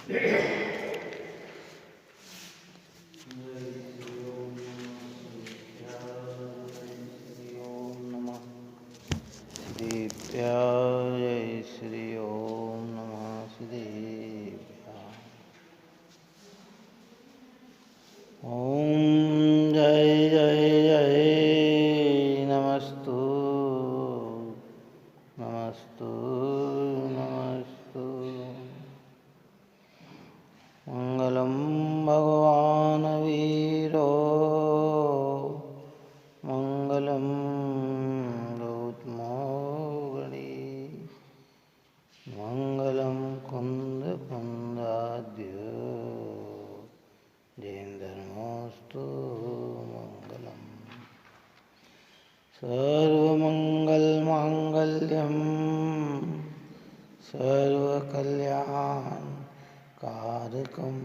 जय श्री ओम नमः श्रीभ्यां। ओम जय जय जय नमस्तु नमस्तु नमस्तु। मंगलम भगवान वीरो मंगलम गौतमो गणी मंगलम कुंद कुंदाद्य जैनधर्मोस्तु मंगलम। सर्वमंगलमांगल्यं सर्वकल्याणकारकं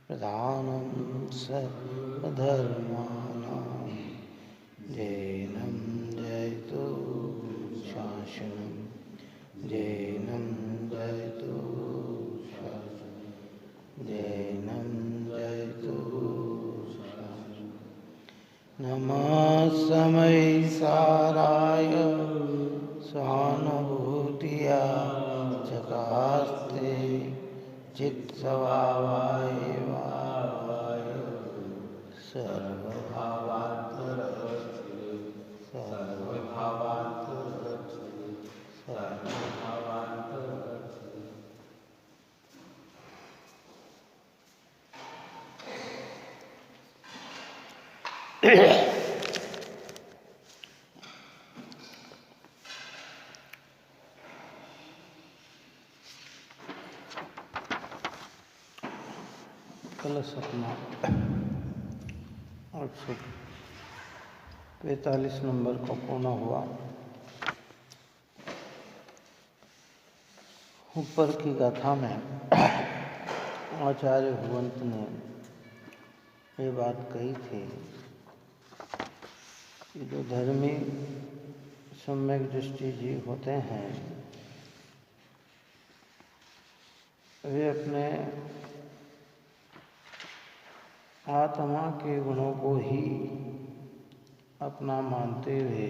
प्रधानं सर्वधर्माणां जैनं जयतु शासनं जैनं जयतु शासनं जैनं जयतु शासनं। नमः समय साराय सहानुभूतिया चकास्ते चित्सवाय वाय सर्वभावात्मरस्ते सर्वभावात्मरस्ते सर्वभावात्मरस्ते। कलश अपना 845 नंबर को पूर्ण हुआ। ऊपर की गाथा में आचार्य भगवंत ने ये बात कही थी कि जो धर्मी सम्यक दृष्टि जीव होते हैं वे अपने आत्मा के गुणों को ही अपना मानते हुए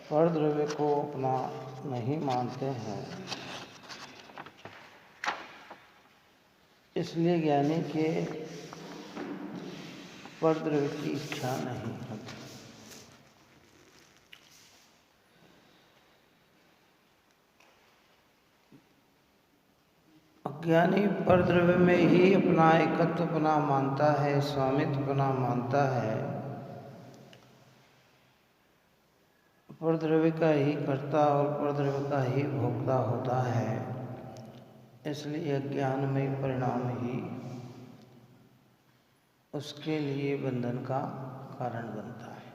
परद्रव्य को अपना नहीं मानते हैं। इसलिए ज्ञानी के परद्रव्य की इच्छा नहीं होती। ज्ञानी परद्रव्य में ही अपना एकत्वपना मानता है, स्वामित्वपना मानता है, परद्रव्य का ही कर्ता और परद्रव्य का ही भोक्ता होता है। इसलिए ज्ञानमय परिणाम ही उसके लिए बंधन का कारण बनता है।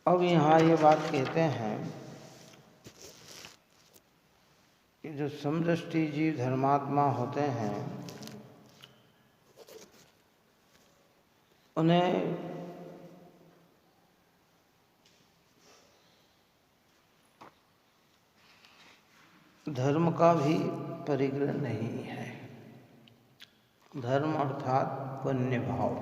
अब यहाँ ये बात कहते हैं कि जो समदृष्टि जीव धर्मात्मा होते हैं उन्हें धर्म का भी परिग्रह नहीं है। धर्म अर्थात पुण्य भाव।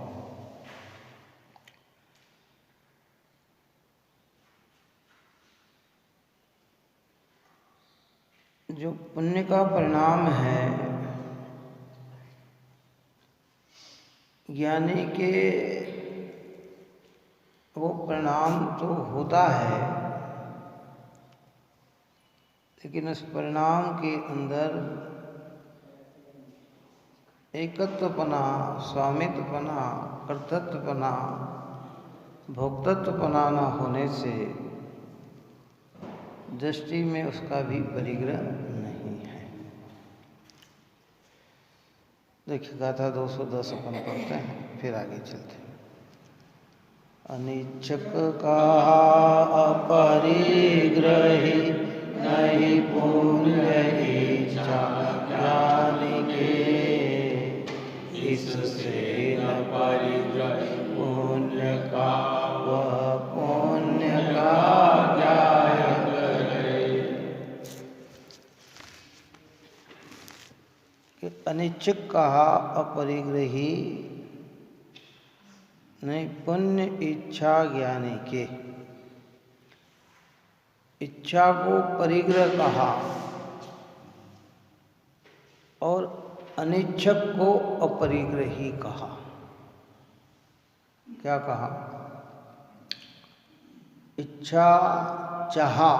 जो पुण्य का परिणाम है ज्ञानी के वो परिणाम तो होता है, लेकिन उस परिणाम के अंदर एकत्वपना, स्वामित्वपना, कर्तृत्वपना, भोक्तत्वपना न होने से दृष्टि में उसका भी परिग्रह नहीं है। देखिए गाथा 210 अपन पढ़ते हैं, फिर आगे चलते हैं। अनिच्छक का अपरिग्रही नहीं पुण्य इच्छा ज्ञानी के, इससे न परिग्रह पुण्य का अनिच्छुक कहा अपरिग्रही, नहीं पुण्य इच्छा ज्ञानी के। इच्छा को परिग्रह कहा और अनिच्छुक को अपरिग्रही कहा। क्या कहा? इच्छा चाहा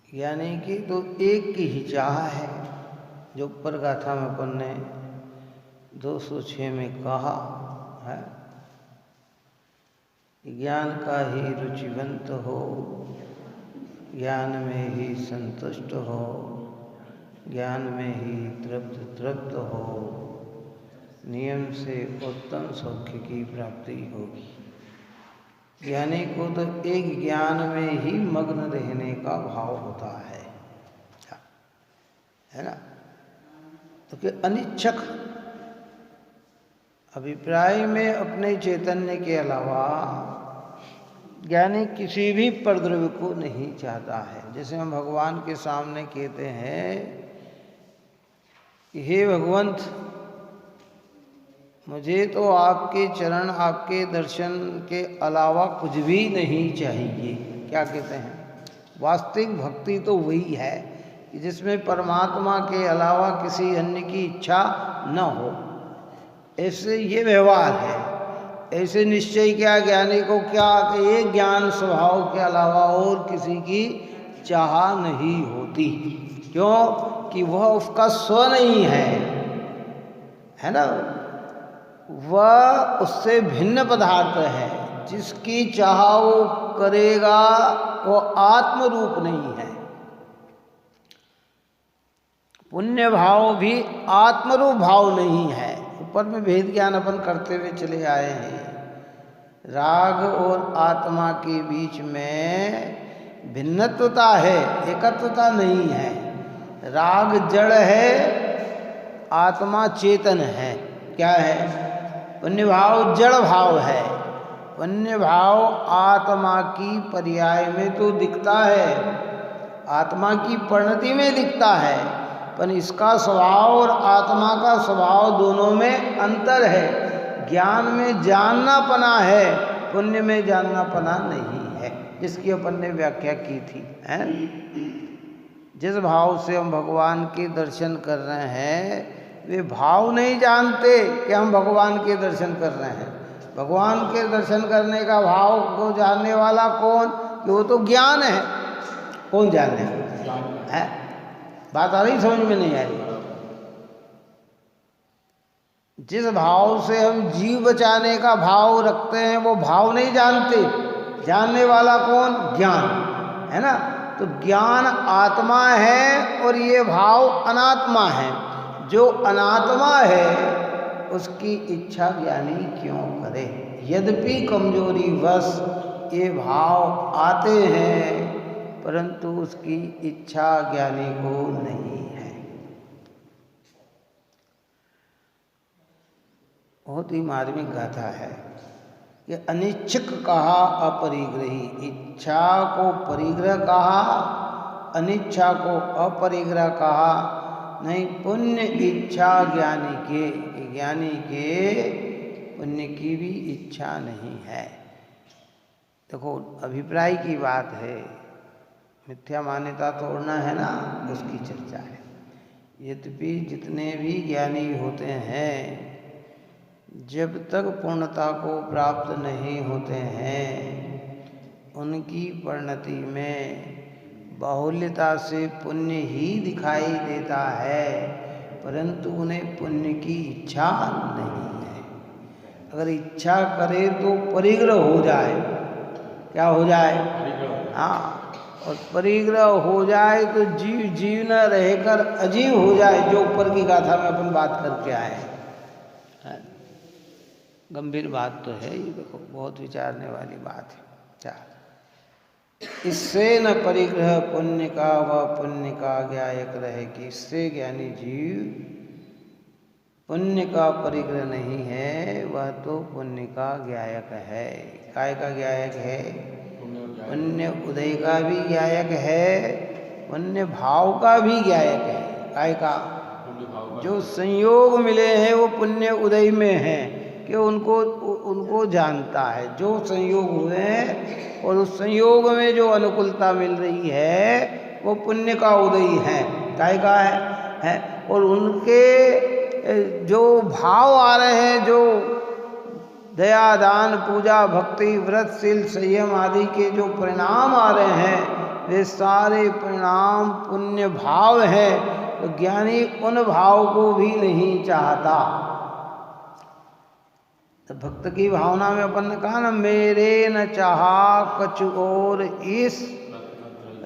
यानी कि तो एक की ही चाह है, जो ऊपर गाथा में अपन ने 206 में कहा है। ज्ञान का ही रुचिवंत हो, ज्ञान में ही संतुष्ट हो, ज्ञान में ही तृप्त हो, नियम से उत्तम सौख्य की प्राप्ति होगी। ज्ञानी को तो एक ज्ञान में ही मग्न रहने का भाव होता है ना। तो कि अनिच्छक अभिप्राय में अपने चैतन्य के अलावा ज्ञानी किसी भी परद्रव्य को नहीं चाहता है। जैसे हम भगवान के सामने कहते हैं कि हे भगवंत, मुझे तो आपके चरण, आपके दर्शन के अलावा कुछ भी नहीं चाहिए। क्या कहते हैं? वास्तविक भक्ति तो वही है कि जिसमें परमात्मा के अलावा किसी अन्य की इच्छा न हो। ऐसे ये व्यवहार है। ऐसे निश्चय क्या ज्ञानी को क्या कि एक ज्ञान स्वभाव के अलावा और किसी की चाह नहीं होती। क्यों? कि वह उसका स्व नहीं है ना। वह उससे भिन्न पदार्थ है। जिसकी चाह वो करेगा वो आत्म रूप नहीं है। पुण्य भाव भी आत्मरूप भाव नहीं है। ऊपर में भेद ज्ञान अपन करते हुए चले आए हैं। राग और आत्मा के बीच में भिन्नत्वता है, एकत्वता नहीं है। राग जड़ है, आत्मा चेतन है। क्या है? पुण्य भाव जड़ भाव है। पुण्य भाव आत्मा की पर्याय में तो दिखता है, आत्मा की परिणति में दिखता है, पर इसका स्वभाव और आत्मा का स्वभाव दोनों में अंतर है। ज्ञान में जाननापना है, पुण्य में जाननापना नहीं है, जिसकी अपन ने व्याख्या की थी है? जिस भाव से हम भगवान के दर्शन कर रहे हैं, वे भाव नहीं जानते कि हम भगवान के दर्शन कर रहे हैं। भगवान के दर्शन करने का भाव को जानने वाला कौन? कि वो तो ज्ञान है। कौन जाने है? बात आ रही? समझ में नहीं आ रही? जिस भाव से हम जीव बचाने का भाव रखते हैं वो भाव नहीं जानते। जानने वाला कौन? ज्ञान है ना। तो ज्ञान आत्मा है और ये भाव अनात्मा है। जो अनात्मा है उसकी इच्छा ज्ञानी क्यों करे? यद्यपि कमजोरी वश ये भाव आते हैं, परंतु उसकी इच्छा ज्ञानी को नहीं है। बहुत ही मार्मिक गाथा है कि अनिच्छुक कहा अपरिग्रही। इच्छा को परिग्रह कहा, अनिच्छा को अपरिग्रह कहा। नहीं, पुण्य इच्छा ज्ञानी के पुण्य की भी इच्छा नहीं है। देखो, अभिप्राय की बात है, मिथ्या मान्यता तोड़ना है ना, उसकी चर्चा है। यद्यपि जितने भी ज्ञानी होते हैं, जब तक पूर्णता को प्राप्त नहीं होते हैं, उनकी परिणति में बाहुल्यता से पुण्य ही दिखाई देता है, परंतु उन्हें पुण्य की इच्छा नहीं है। अगर इच्छा करे तो परिग्रह हो जाए। क्या हो जाए? हाँ, और परिग्रह हो जाए तो जीव न रहकर अजीव हो जाए, जो ऊपर की गाथा में अपन बात करके आए हैं। गंभीर बात तो है ये, देखो बहुत विचारने वाली बात है। क्या इससे न परिग्रह पुण्य का व पुण्य का ज्ञायक रहे, कि इससे ज्ञानी जीव पुण्य का परिग्रह नहीं है, वह तो पुण्य का ज्ञायक है। काय का ज्ञायक है? पुण्य उदय का भी ज्ञायक है, पुण्य भाव का भी ज्ञायक है। काय का जो संयोग मिले हैं वो पुण्य उदय में हैं कि उनको जानता है। जो संयोग हुए हैं और उस संयोग में जो अनुकूलता मिल रही है वो पुण्य का उदय है, काय का है। और उनके जो भाव आ रहे हैं, जो दया दान पूजा भक्ति व्रत शील संयम आदि के जो परिणाम आ रहे हैं वे सारे परिणाम पुण्य भाव हैं। तो ज्ञानी उन भाव को भी नहीं चाहता। तो भक्त की भावना में अपन ने कहा ना, मेरे न चाहा कछु और इस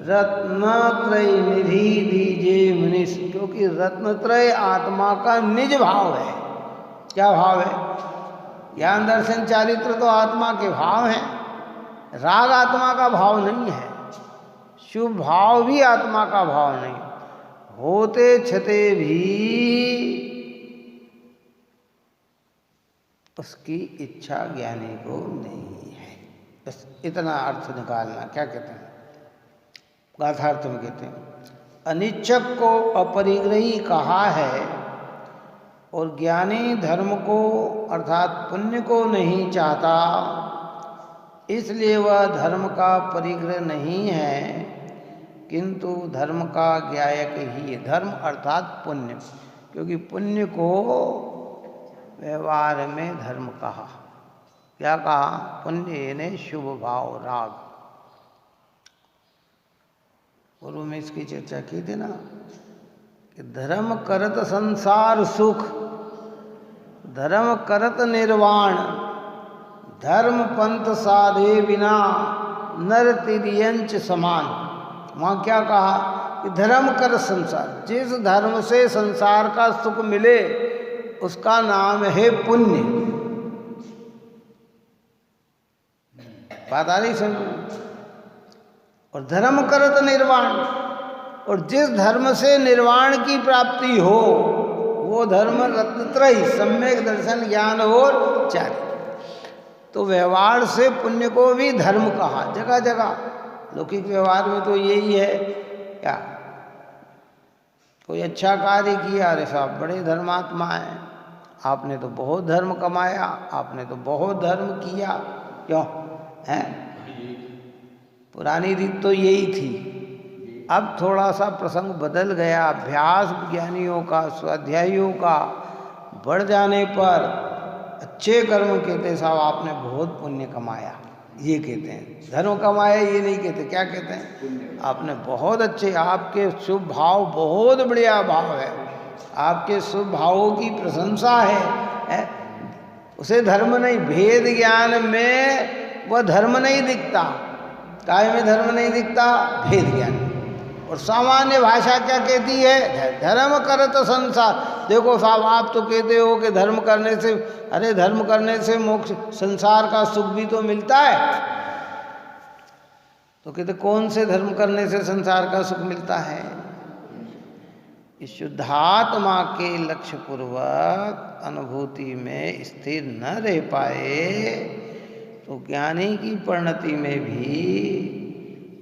रत्नत्रय निधि दीजे मनीष। क्योंकि रत्नत्रय आत्मा का निज भाव है। क्या भाव है? ज्ञान दर्शन चारित्र तो आत्मा के भाव हैं, राग आत्मा का भाव नहीं है, शुभ भाव भी आत्मा का भाव नहीं, होते छते भी उसकी इच्छा ज्ञानी को नहीं है। बस इतना अर्थ निकालना। क्या कहते हैं? गाथार्थ में कहते हैं अनिच्छक को अपरिग्रही कहा है और ज्ञानी धर्म को अर्थात पुण्य को नहीं चाहता, इसलिए वह धर्म का परिग्रह नहीं है किंतु धर्म का ज्ञायक ही है। धर्म अर्थात पुण्य, क्योंकि पुण्य को व्यवहार में धर्म कहा। क्या कहा? पुण्य ने शुभ भाव राग। पूर्व में इसकी चर्चा की थी ना कि धर्म करत संसार सुख, धर्म करत निर्वाण, धर्म पंथ साधे बिना नर तिर्यंच समान। वहाँ क्या कहा कि धर्म कर संसार, जिस धर्म से संसार का सुख मिले उसका नाम है पुण्य। बात आ रही समझ? और धर्म करत निर्वाण, और जिस धर्म से निर्वाण की प्राप्ति हो वो धर्म रत्नत्रय सम्यक दर्शन ज्ञान और चारित्र। तो व्यवहार से पुण्य को भी धर्म कहा जगह जगह। लौकिक व्यवहार में तो यही है। क्या कोई अच्छा कार्य किया, अरे साहब बड़े धर्मात्मा हैं, आपने तो बहुत धर्म कमाया, आपने तो बहुत धर्म किया। क्यों है? पुरानी रीत तो यही थी। अब थोड़ा सा प्रसंग बदल गया। अभ्यास ज्ञानियों का, स्वाध्यायियों का बढ़ जाने पर अच्छे कर्म कहते साहब आपने बहुत पुण्य कमाया, ये कहते हैं। धर्म कमाया ये नहीं कहते। क्या कहते हैं? आपने बहुत अच्छे, आपके शुभ भाव बहुत बढ़िया भाव है, आपके शुभ भावों की प्रशंसा है। उसे धर्म नहीं, भेद ज्ञान में वह धर्म नहीं दिखता। काय में धर्म नहीं दिखता? भेद ज्ञान। और सामान्य भाषा क्या कहती है? धर्म करत संसार। देखो साहब आप तो कहते हो कि धर्म करने से, अरे धर्म करने से मोक्ष संसार का सुख भी तो मिलता है। तो कहते कौन से धर्म करने से संसार का सुख मिलता है? इस शुद्धात्मा के लक्ष्य पूर्वक अनुभूति में स्थिर न रह पाए तो ज्ञानी की परिणति में भी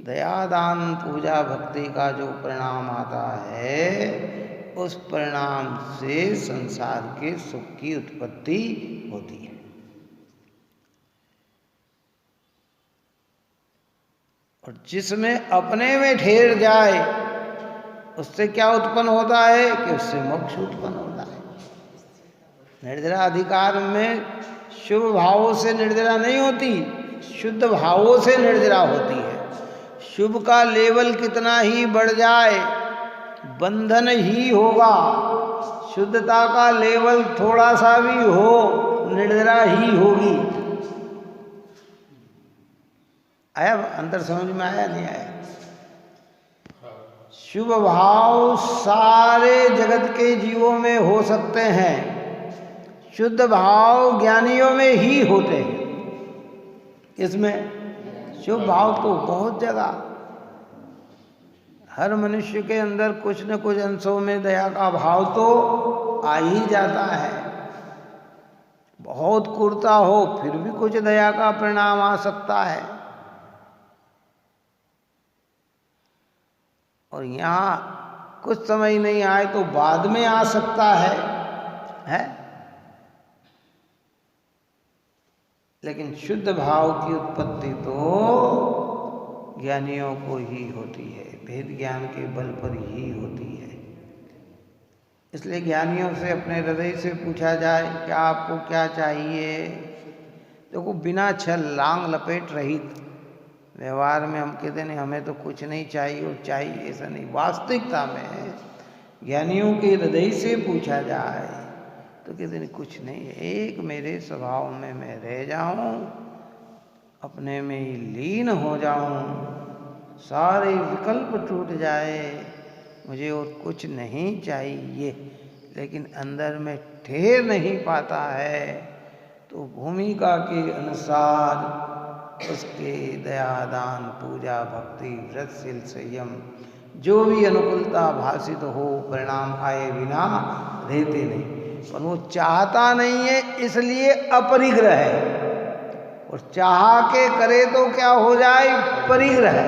दयादान पूजा भक्ति का जो परिणाम आता है उस परिणाम से संसार के सुख की उत्पत्ति होती है। और जिसमें अपने में ठहर जाए उससे क्या उत्पन्न होता है कि उससे मोक्ष उत्पन्न होता है। निर्जरा अधिकार में शुभ भावों से निर्जरा नहीं होती, शुद्ध भावों से निर्जरा होती है। शुभ का लेवल कितना ही बढ़ जाए बंधन ही होगा, शुद्धता का लेवल थोड़ा सा भी हो निर्जरा ही होगी। आया अंतर समझ में? आया नहीं आया? शुभ भाव सारे जगत के जीवों में हो सकते हैं, शुद्ध भाव ज्ञानियों में ही होते हैं। इसमें शुभ भाव तो बहुत जगह, हर मनुष्य के अंदर कुछ न कुछ अंशों में दया का भाव तो आ ही जाता है। बहुत क्रूरता हो फिर भी कुछ दया का परिणाम आ सकता है। और यहाँ कुछ समय नहीं आए तो बाद में आ सकता है? लेकिन शुद्ध भाव की उत्पत्ति तो ज्ञानियों को ही होती है, भेद ज्ञान के बल पर ही होती है। इसलिए ज्ञानियों से अपने हृदय से पूछा जाए कि आपको क्या चाहिए। देखो, बिना छल लांग लपेट रहित व्यवहार में हम कहते नहीं हमें तो कुछ नहीं चाहिए और चाहिए, ऐसा नहीं। वास्तविकता में ज्ञानियों के हृदय से पूछा जाए तो कहते नहीं कुछ नहीं है, एक मेरे स्वभाव में मैं रह जाऊं, अपने में ही लीन हो जाऊं, सारे विकल्प टूट जाए, मुझे और कुछ नहीं चाहिए। लेकिन अंदर में ठहर नहीं पाता है, तो भूमिका के अनुसार उसके दया दान पूजा भक्ति व्रतशील संयम जो भी अनुकूलता भाषित हो, परिणाम आए बिना रहते नहीं। पर वो चाहता नहीं है, इसलिए अपरिग्रह है। और चाह के करे तो क्या हो जाए? परिग्रह।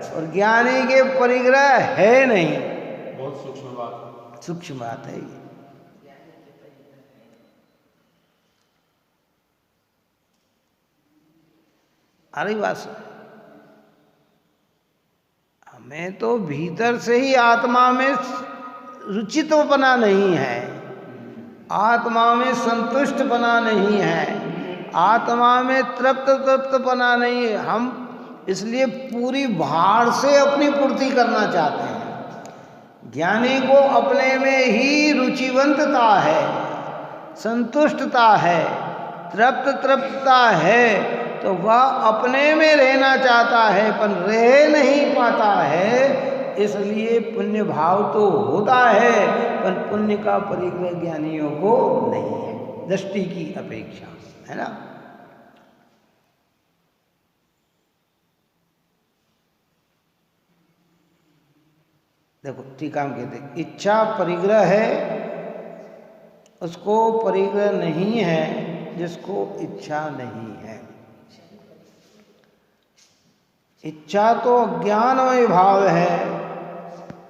और ज्ञानी के परिग्रह है नहीं। बहुत सूक्ष्म बात, सूक्ष्म बात है ये। अरे बात, हमें तो भीतर से ही आत्मा में रुचित्वपना नहीं है, आत्मा में संतुष्ट बना नहीं है, आत्मा में तृप्तपना नहीं है। हम इसलिए पूरी भार से अपनी पूर्ति करना चाहते हैं। ज्ञानी को अपने में ही रुचिवंतता है, संतुष्टता है, तृप्तता है, तो वह अपने में रहना चाहता है पर रह नहीं पाता है। इसलिए पुण्य भाव तो होता है, पर पुण्य का परिग्रह ज्ञानियों को नहीं है, दृष्टि की अपेक्षा, है ना। देखो, टीका में कहते इच्छा परिग्रह है, उसको परिग्रह नहीं है जिसको इच्छा नहीं है। इच्छा तो अज्ञानमय भाव है,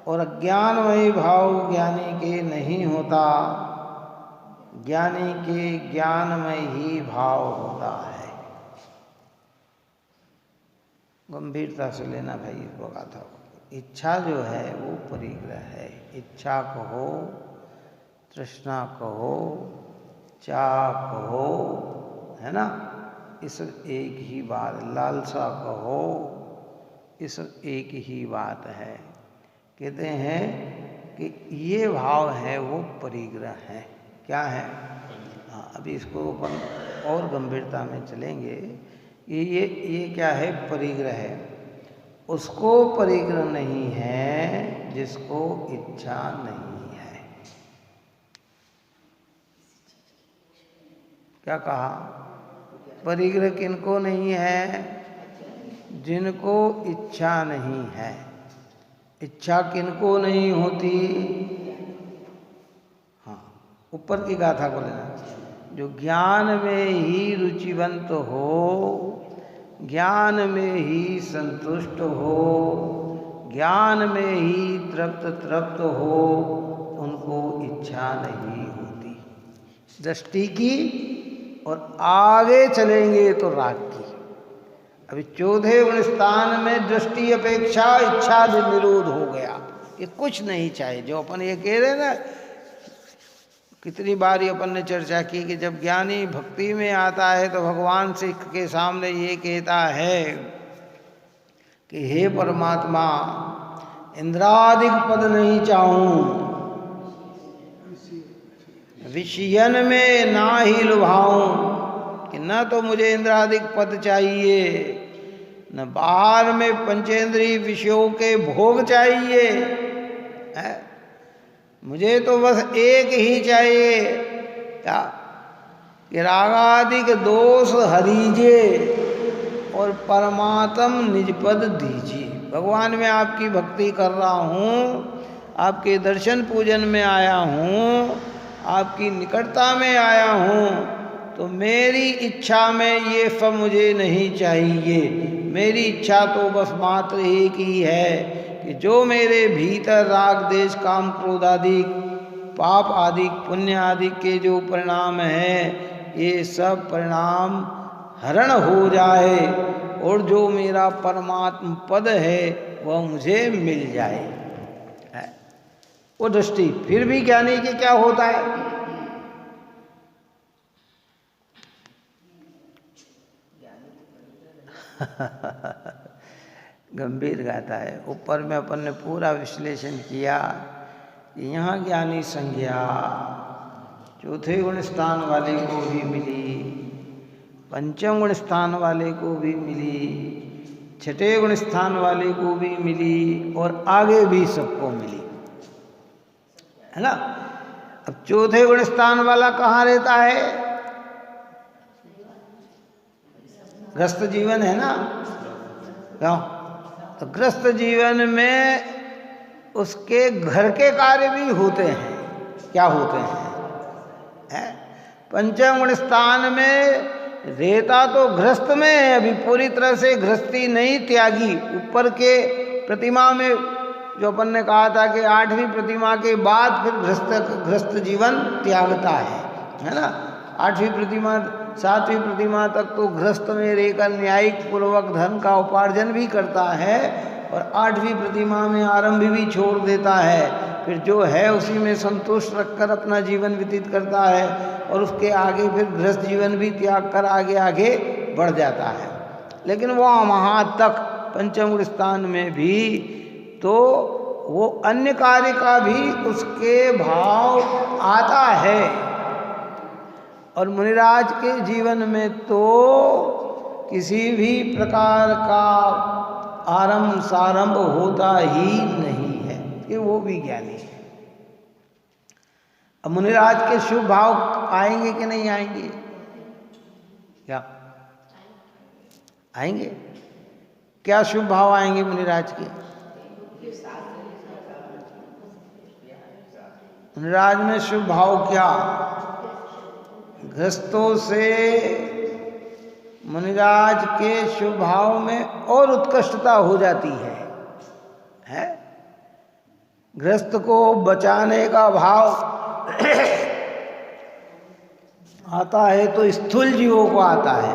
और अज्ञानमय भाव ज्ञानी के नहीं होता, ज्ञानी के ज्ञानमय ही भाव होता है। गंभीरता से लेना भाई इस बात को। इच्छा जो है वो परिग्रह है। इच्छा कहो, तृष्णा कहो, चाह कहो, है ना, इस एक ही बात। लालसा कहो, इस एक ही बात है। कहते हैं कि ये भाव है वो परिग्रह है। क्या है? हाँ, अभी इसको अपन और गंभीरता में चलेंगे। ये क्या है? परिग्रह है। उसको परिग्रह नहीं है जिसको इच्छा नहीं है। क्या कहा? परिग्रह किनको नहीं है? जिनको इच्छा नहीं है। इच्छा किनको नहीं होती? हाँ, ऊपर की गाथा को लेना। जो ज्ञान में ही रुचिवंत हो, ज्ञान में ही संतुष्ट हो, ज्ञान में ही तृप्त हो, उनको इच्छा नहीं होती दृष्टि की। और आगे चलेंगे तो राग की। अभी 14वें स्थान में दृष्टि अपेक्षा इच्छा निरोध हो गया। ये कुछ नहीं चाहिए। जो अपन ये कह रहे ना, कितनी बार अपन ने चर्चा की कि जब ज्ञानी भक्ति में आता है तो भगवान से के सामने ये कहता है कि हे परमात्मा, इंद्रादिक पद नहीं चाहूं, विषयन में ना ही लुभाऊं, कि न तो मुझे इंद्रादिक पद चाहिए, न बाहर में पंचेंद्रीय विषयों के भोग चाहिए, है? मुझे तो बस एक ही चाहिए, क्या? कि रागादिक दोष हरीजे और परमात्म निज पद दीजिए। भगवान में आपकी भक्ति कर रहा हूँ, आपके दर्शन पूजन में आया हूँ, आपकी निकटता में आया हूँ, तो मेरी इच्छा में ये सब मुझे नहीं चाहिए। मेरी इच्छा तो बस मात्र एक ही है कि कि जो मेरे भीतर राग देश काम क्रोध आदि पाप आदि पुण्य आदि के जो परिणाम हैं ये सब परिणाम हरण हो जाए और जो मेरा परमात्म पद है वह मुझे मिल जाए। वो दृष्टि फिर भी ज्ञानी की क्या होता है? गंभीर गाता है। ऊपर में अपन ने पूरा विश्लेषण किया कि यहाँ ज्ञानी संज्ञा चौथे गुण स्थान वाले को भी मिली, पंचम गुण स्थान वाले को भी मिली, छठे गुण स्थान वाले को भी मिली और आगे भी सबको मिली, है ना। अब चौथे गुण स्थान वाला कहाँ रहता है? ग्रस्त जीवन है ना, क्यों? तो ग्रस्त जीवन में उसके घर के कार्य भी होते हैं। क्या होते हैं? पंचम गुण स्थान में रहता तो गृहस्थ में है, अभी पूरी तरह से गृहस्थी नहीं त्यागी। ऊपर के प्रतिमा में जो अपन ने कहा था कि 8वीं प्रतिमा के बाद फिर गृहस्थ जीवन त्यागता है ना। 8वीं प्रतिमा 7वीं प्रतिमा तक तो गृहस्थ में रहकर न्यायिक पूर्वक धन का उपार्जन भी करता है और 8वीं प्रतिमा में आरंभ भी छोड़ देता है। फिर जो है उसी में संतोष रखकर अपना जीवन व्यतीत करता है और उसके आगे फिर गृहस्थ जीवन भी त्याग कर आगे आगे बढ़ जाता है। लेकिन वहाँ तक पंचम गुण स्थान में भी तो वो अन्य कार्य का भी उसके भाव आता है और मुनिराज के जीवन में तो किसी भी प्रकार का आरंभ सारंभ होता ही नहीं है कि वो भी ज्ञानी है। अब मुनिराज के शुभ भाव आएंगे कि नहीं आएंगे? क्या आएंगे? क्या शुभ भाव आएंगे मुनिराज के? मुनिराज में शुभ भाव क्या? गृहस्थों से मुनिराज के शुभ भाव में और उत्कृष्टता हो जाती है? गृहस्थ को बचाने का भाव आता है तो स्थूल जीवों को आता है,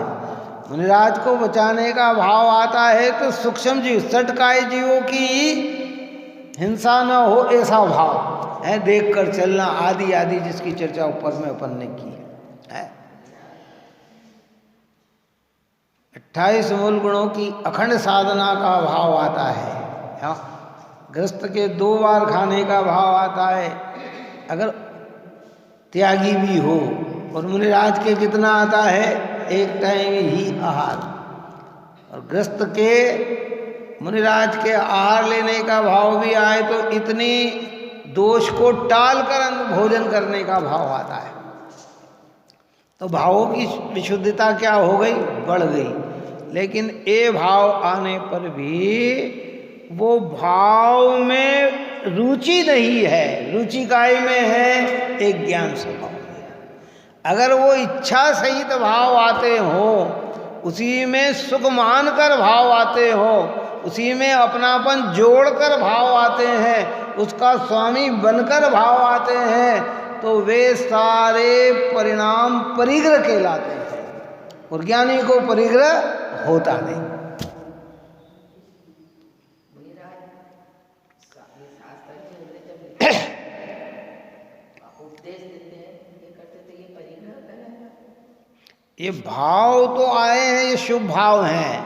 मुनिराज को बचाने का भाव आता है तो सूक्ष्म जीव सटकाय जीवों की हिंसा न हो ऐसा भाव है, देख कर चलना आदि आदि जिसकी चर्चा ऊपर में अपन ने की है। 28 मूल गुणों की अखंड साधना का भाव आता है। गृहस्थ के 2 बार खाने का भाव आता है अगर त्यागी भी हो, और मुनिराज के कितना आता है? 1 टाइम ही आहार। और गृहस्थ के मुनिराज के आहार लेने का भाव भी आए तो इतनी दोष को टाल कर भोजन करने का भाव आता है। तो भावों की विशुद्धता क्या हो गई? बढ़ गई। लेकिन ये भाव आने पर भी वो भाव में रुचि नहीं है, रुचि काय में है? एक ज्ञान स्वभाव में। अगर वो इच्छा सहित भाव आते हो, उसी में सुख मानकर भाव आते हो, उसी में अपनापन जोड़कर भाव आते हैं, उसका स्वामी बनकर भाव आते हैं, तो वे सारे परिणाम परिग्रह कहलाते हैं और ज्ञानी को परिग्रह होता नहीं। ये भाव तो आए हैं, ये शुभ भाव हैं,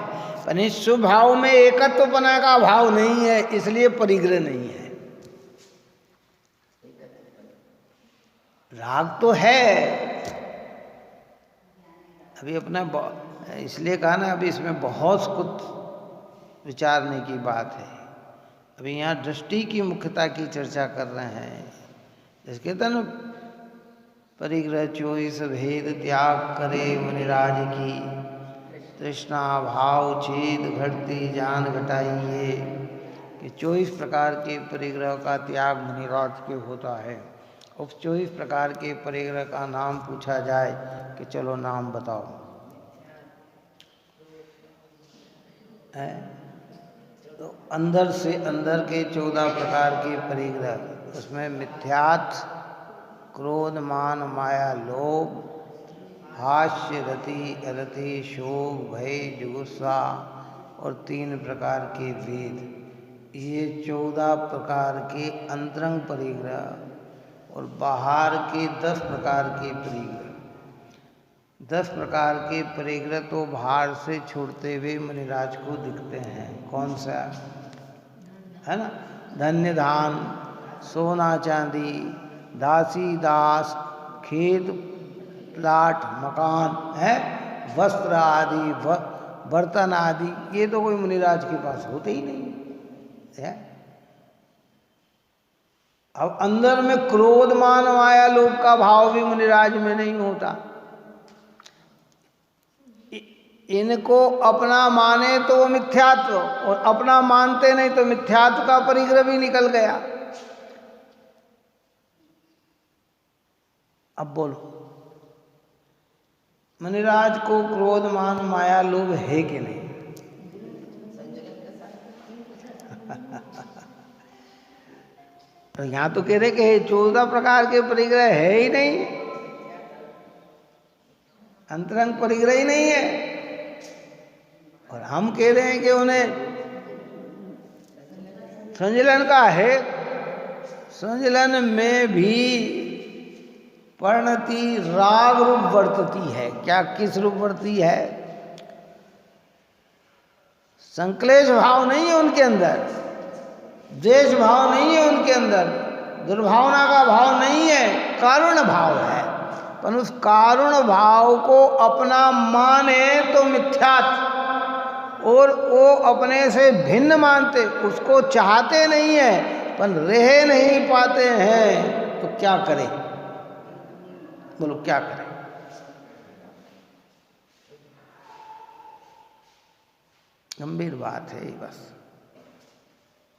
पर इस शुभ भाव में एकत्वपना का भाव नहीं है, इसलिए परिग्रह नहीं है। राग तो है, अभी अपना इसलिए कहा ना, अभी इसमें बहुत कुछ विचारने की बात है। अभी यहाँ दृष्टि की मुख्यता की चर्चा कर रहे हैं। इसके तो ना परिग्रह 24 भेद त्याग करे मुनिराज की, तृष्णा भाव छेद घटती जान घटाइए, कि 24 प्रकार के परिग्रह का त्याग मुनिराज के होता है। उस 24 प्रकार के परिग्रह का नाम पूछा जाए कि चलो नाम बताओ। तो अंदर से अंदर के 14 प्रकार के परिग्रह, उसमें मिथ्यात्व, क्रोध, मान, माया, लोभ, हास्य, रति, अरति, शोक, भय, जुगुस्सा और 3 प्रकार के वेद, ये 14 प्रकार के अंतरंग परिग्रह और बाहर के 10 प्रकार के परिग्रह। 10 प्रकार के परिग्रह तो बाहर से छूटते हुए मुनिराज को दिखते हैं। कौन सा है ना? धन्य धान, सोना चांदी, दासी दास, खेत प्लाट, मकान है, वस्त्र आदि, बर्तन आदि, ये तो कोई मुनिराज के पास होते ही नहीं है। अब अंदर में क्रोध, मान, माया, लोभ का भाव भी मुनिराज में नहीं होता। इनको अपना माने तो मिथ्यात्व, और अपना मानते नहीं तो मिथ्यात्व का परिग्रह भी निकल गया। अब बोलो, मुनिराज को क्रोध, मान, माया, लोभ है कि नहीं? तो यहां तो कह रहे कि 14 प्रकार के परिग्रह है ही नहीं, अंतरंग परिग्रह ही नहीं है। और हम कह रहे हैं कि उन्हें संजलन का है। संजलन में भी परिणति राग रूप वर्तती है। क्या, किस रूप वर्तती है? संक्लेश भाव नहीं है उनके अंदर, द्वेष भाव नहीं है उनके अंदर, दुर्भावना का भाव नहीं है, कारुण्य भाव है। पर उस कारुण्य भाव को अपना माने तो मिथ्यात्व, और वो अपने से भिन्न मानते, उसको चाहते नहीं है पर रह नहीं पाते हैं, तो क्या करें? बोलो क्या करें? गंभीर बात है ये। बस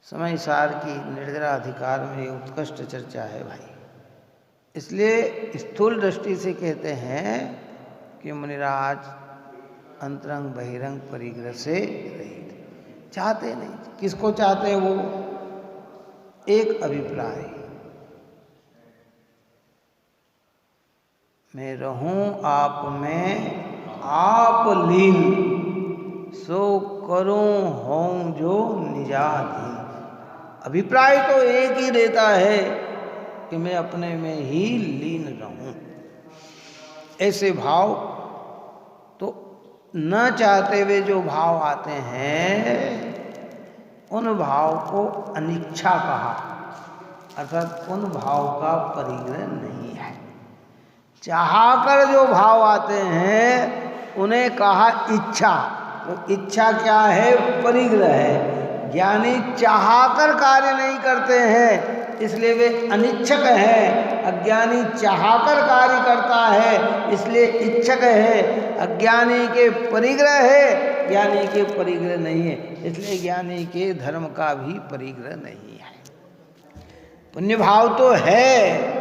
समय सार की निर्जरा अधिकार में उत्कृष्ट चर्चा है भाई। इसलिए स्थूल दृष्टि से कहते हैं कि मुनिराज अंतरंग बहिरंग परिग्रह से रहित, चाहते नहीं। किसको चाहते हैं वो? एक अभिप्राय, मैं रहूं आप में, आप लीन, सो करूं हों जो निजाधीन। अभिप्राय तो एक ही रहता है कि मैं अपने में ही लीन रहूं। ऐसे भाव तो न चाहते हुए जो भाव आते हैं, उन भाव को अनिच्छा कहा, अर्थात उन भाव का परिग्रह नहीं है। चाहकर जो भाव आते हैं उन्हें कहा इच्छा। तो इच्छा क्या है? परिग्रह है। ज्ञानी चाहकर कार्य नहीं करते हैं, इसलिए वे अनिच्छक हैं। अज्ञानी चाहकर कार्य करता है, इसलिए इच्छक है। अज्ञानी के परिग्रह है, ज्ञानी के परिग्रह नहीं है, इसलिए ज्ञानी के धर्म का भी परिग्रह नहीं है। पुण्य भाव तो है,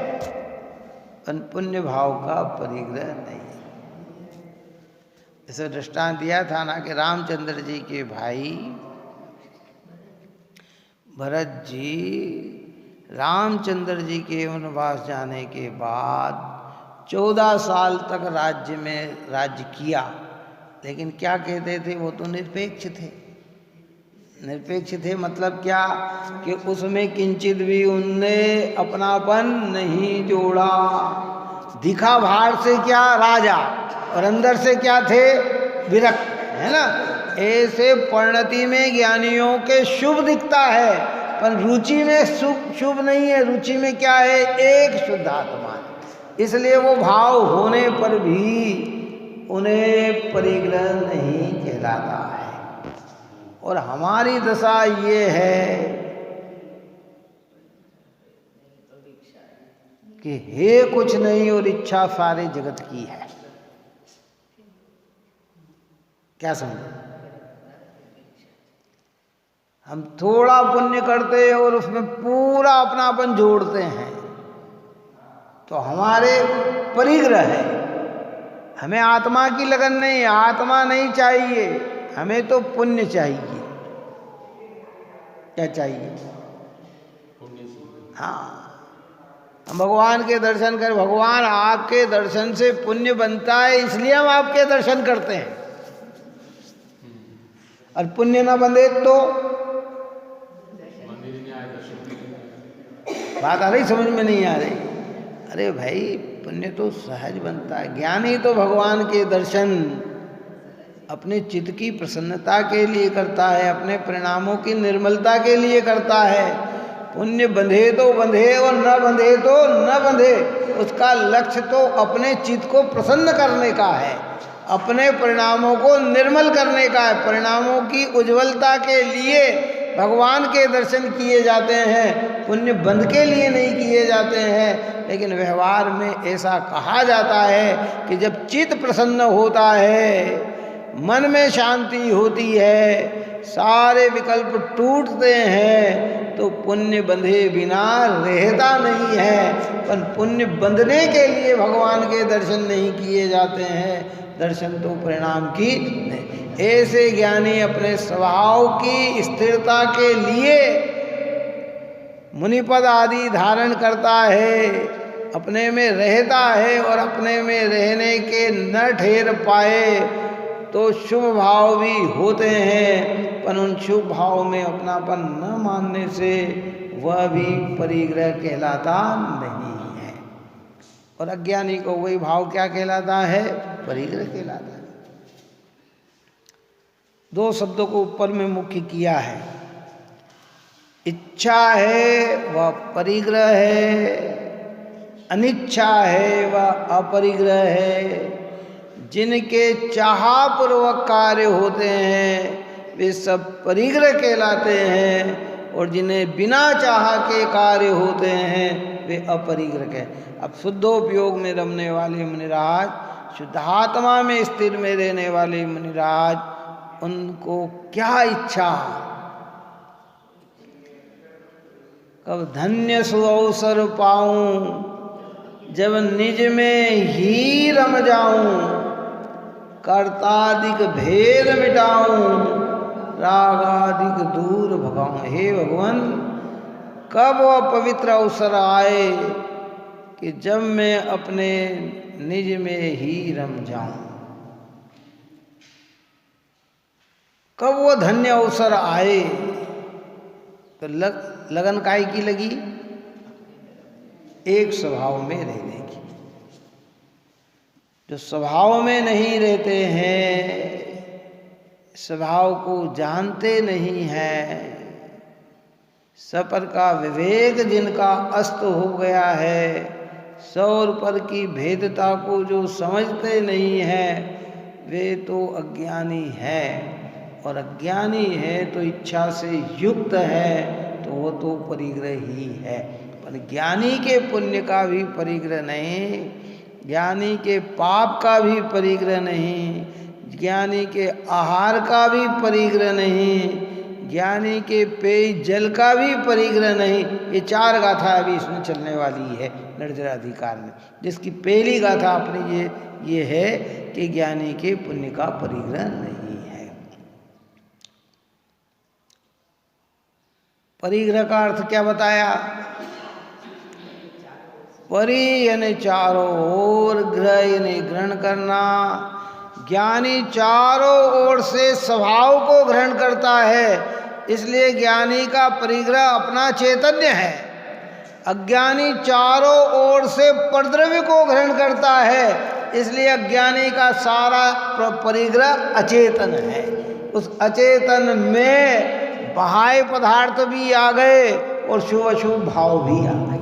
पुण्य भाव का परिग्रह नहीं। इसे दृष्टांत दिया था ना कि रामचंद्र जी के भाई भरत जी रामचंद्र जी के वनवास जाने के बाद 14 साल तक राज्य में राज्य किया, लेकिन क्या कहते थे? वो तो निरपेक्ष थे। निरपेक्ष थे मतलब क्या? कि उसमें किंचित भी उनने अपनापन नहीं जोड़ा। दिखा बाहर से क्या राजा, और अंदर से क्या थे? विरक्त, है ना? ऐसे परिणति में ज्ञानियों के शुभ दिखता है, पर रुचि में शुभ नहीं है। रुचि में क्या है? एक शुद्ध आत्मा है। इसलिए वो भाव होने पर भी उन्हें परिग्रह नहीं कहलाता है। और हमारी दशा ये है कि हे कुछ नहीं और इच्छा सारे जगत की है। क्या समझे? हम थोड़ा पुण्य करते हैं और उसमें पूरा अपनापन जोड़ते हैं, तो हमारे परिग्रह है। हमें आत्मा की लगन नहीं, आत्मा नहीं चाहिए, हमें तो पुण्य चाहिए। क्या चाहिए? पुण्य से। हाँ, हम भगवान के दर्शन कर, भगवान आपके दर्शन से पुण्य बनता है, इसलिए हम आपके दर्शन करते हैं। और पुण्य ना बंधे तो मंदिर ही नहीं आए, दर्शन भी नहीं। बात आ रही, समझ में नहीं आ रही? अरे भाई, पुण्य तो सहज बनता है। ज्ञानी तो भगवान के दर्शन अपने चित्त की प्रसन्नता के लिए करता है, अपने परिणामों की निर्मलता के लिए करता है। पुण्य बंधे तो बंधे और न बंधे तो न बंधे, उसका लक्ष्य तो अपने चित्त को प्रसन्न करने का है, अपने परिणामों को निर्मल करने का है। परिणामों की उज्ज्वलता के लिए भगवान के दर्शन किए जाते हैं, पुण्य बंध के लिए नहीं किए जाते हैं। लेकिन व्यवहार में ऐसा कहा जाता है कि जब चित्त प्रसन्न होता है, मन में शांति होती है, सारे विकल्प टूटते हैं, तो पुण्य बंधे बिना रहता नहीं है। पर पुण्य बंधने के लिए भगवान के दर्शन नहीं किए जाते हैं, दर्शन तो परिणाम की नहीं। ऐसे ज्ञानी अपने स्वभाव की स्थिरता के लिए मुनिपद आदि धारण करता है, अपने में रहता है, और अपने में रहने के न ठहर पाए तो शुभ भाव भी होते हैं, पर उन शुभ भाव में अपनापन न मानने से वह भी परिग्रह कहलाता नहीं है। और अज्ञानी को वही भाव क्या कहलाता है? परिग्रह कहलाता है। दो शब्दों को ऊपर में मुख्य किया है। इच्छा है वह परिग्रह है, अनिच्छा है वह अपरिग्रह है। जिनके चाहपूर्वक कार्य होते हैं वे सब परिग्रह कहलाते हैं, और जिन्हें बिना चाह के कार्य होते हैं वे अपरिग्रह कहलाते। अब शुद्धोपयोग में रमने वाले मुनिराज, शुद्धात्मा में स्थिर में रहने वाले मुनिराज, उनको क्या इच्छा? कब धन्य सुअवसर पाऊं, जब निज में ही रम जाऊं, कर्तादिक भेद मिटाऊं, रागादिक दूर भगाऊं। हे भगवान, कब वह पवित्र अवसर आए कि जब मैं अपने निज में ही रम जाऊं? कब वो धन्य अवसर आए? तो लगन काय की लगी? एक स्वभाव में रहने की। जो स्वभाव में नहीं रहते हैं, स्वभाव को जानते नहीं हैं, सपर का विवेक जिनका अस्त हो गया है, सौर पर की भेदता को जो समझते नहीं हैं, वे तो अज्ञानी हैं। और अज्ञानी है तो इच्छा से युक्त है, तो वो तो परिग्रह ही है। पर ज्ञानी के पुण्य का भी परिग्रह नहीं, ज्ञानी के पाप का भी परिग्रह नहीं, ज्ञानी के आहार का भी परिग्रह नहीं, ज्ञानी के पेय जल का भी परिग्रह नहीं। ये चार गाथा अभी इसमें चलने वाली है निर्जराधिकार में, जिसकी पहली गाथा अपनी ये है कि ज्ञानी के पुण्य का परिग्रह नहीं है। परिग्रह का अर्थ क्या बताया? परि यानी चारों ओर, ग्रह यानी ग्रहण करना। ज्ञानी चारों ओर से स्वभाव को ग्रहण करता है, इसलिए ज्ञानी का परिग्रह अपना चैतन्य है। अज्ञानी चारों ओर से परद्रव्य को ग्रहण करता है, इसलिए अज्ञानी का सारा परिग्रह अचेतन है। उस अचेतन में बाह्य पदार्थ भी आ गए और शुभ अशुभ भाव भी आ गए।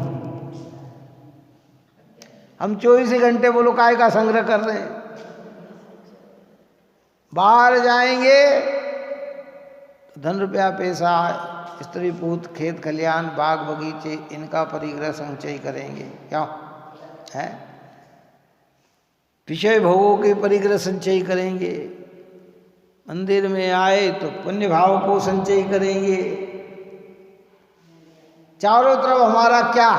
हम 24 घंटे बोलो काय का संग्रह कर रहे हैं? बाहर जाएंगे तो धन रुपया पैसा, स्त्री पूत, खेत खलियान, बाग बगीचे, इनका परिग्रह संचय करेंगे। क्या है? विषय भोगों के परिग्रह संचय करेंगे। मंदिर में आए तो पुण्य भाव को संचय करेंगे। चारों तरफ हमारा क्या?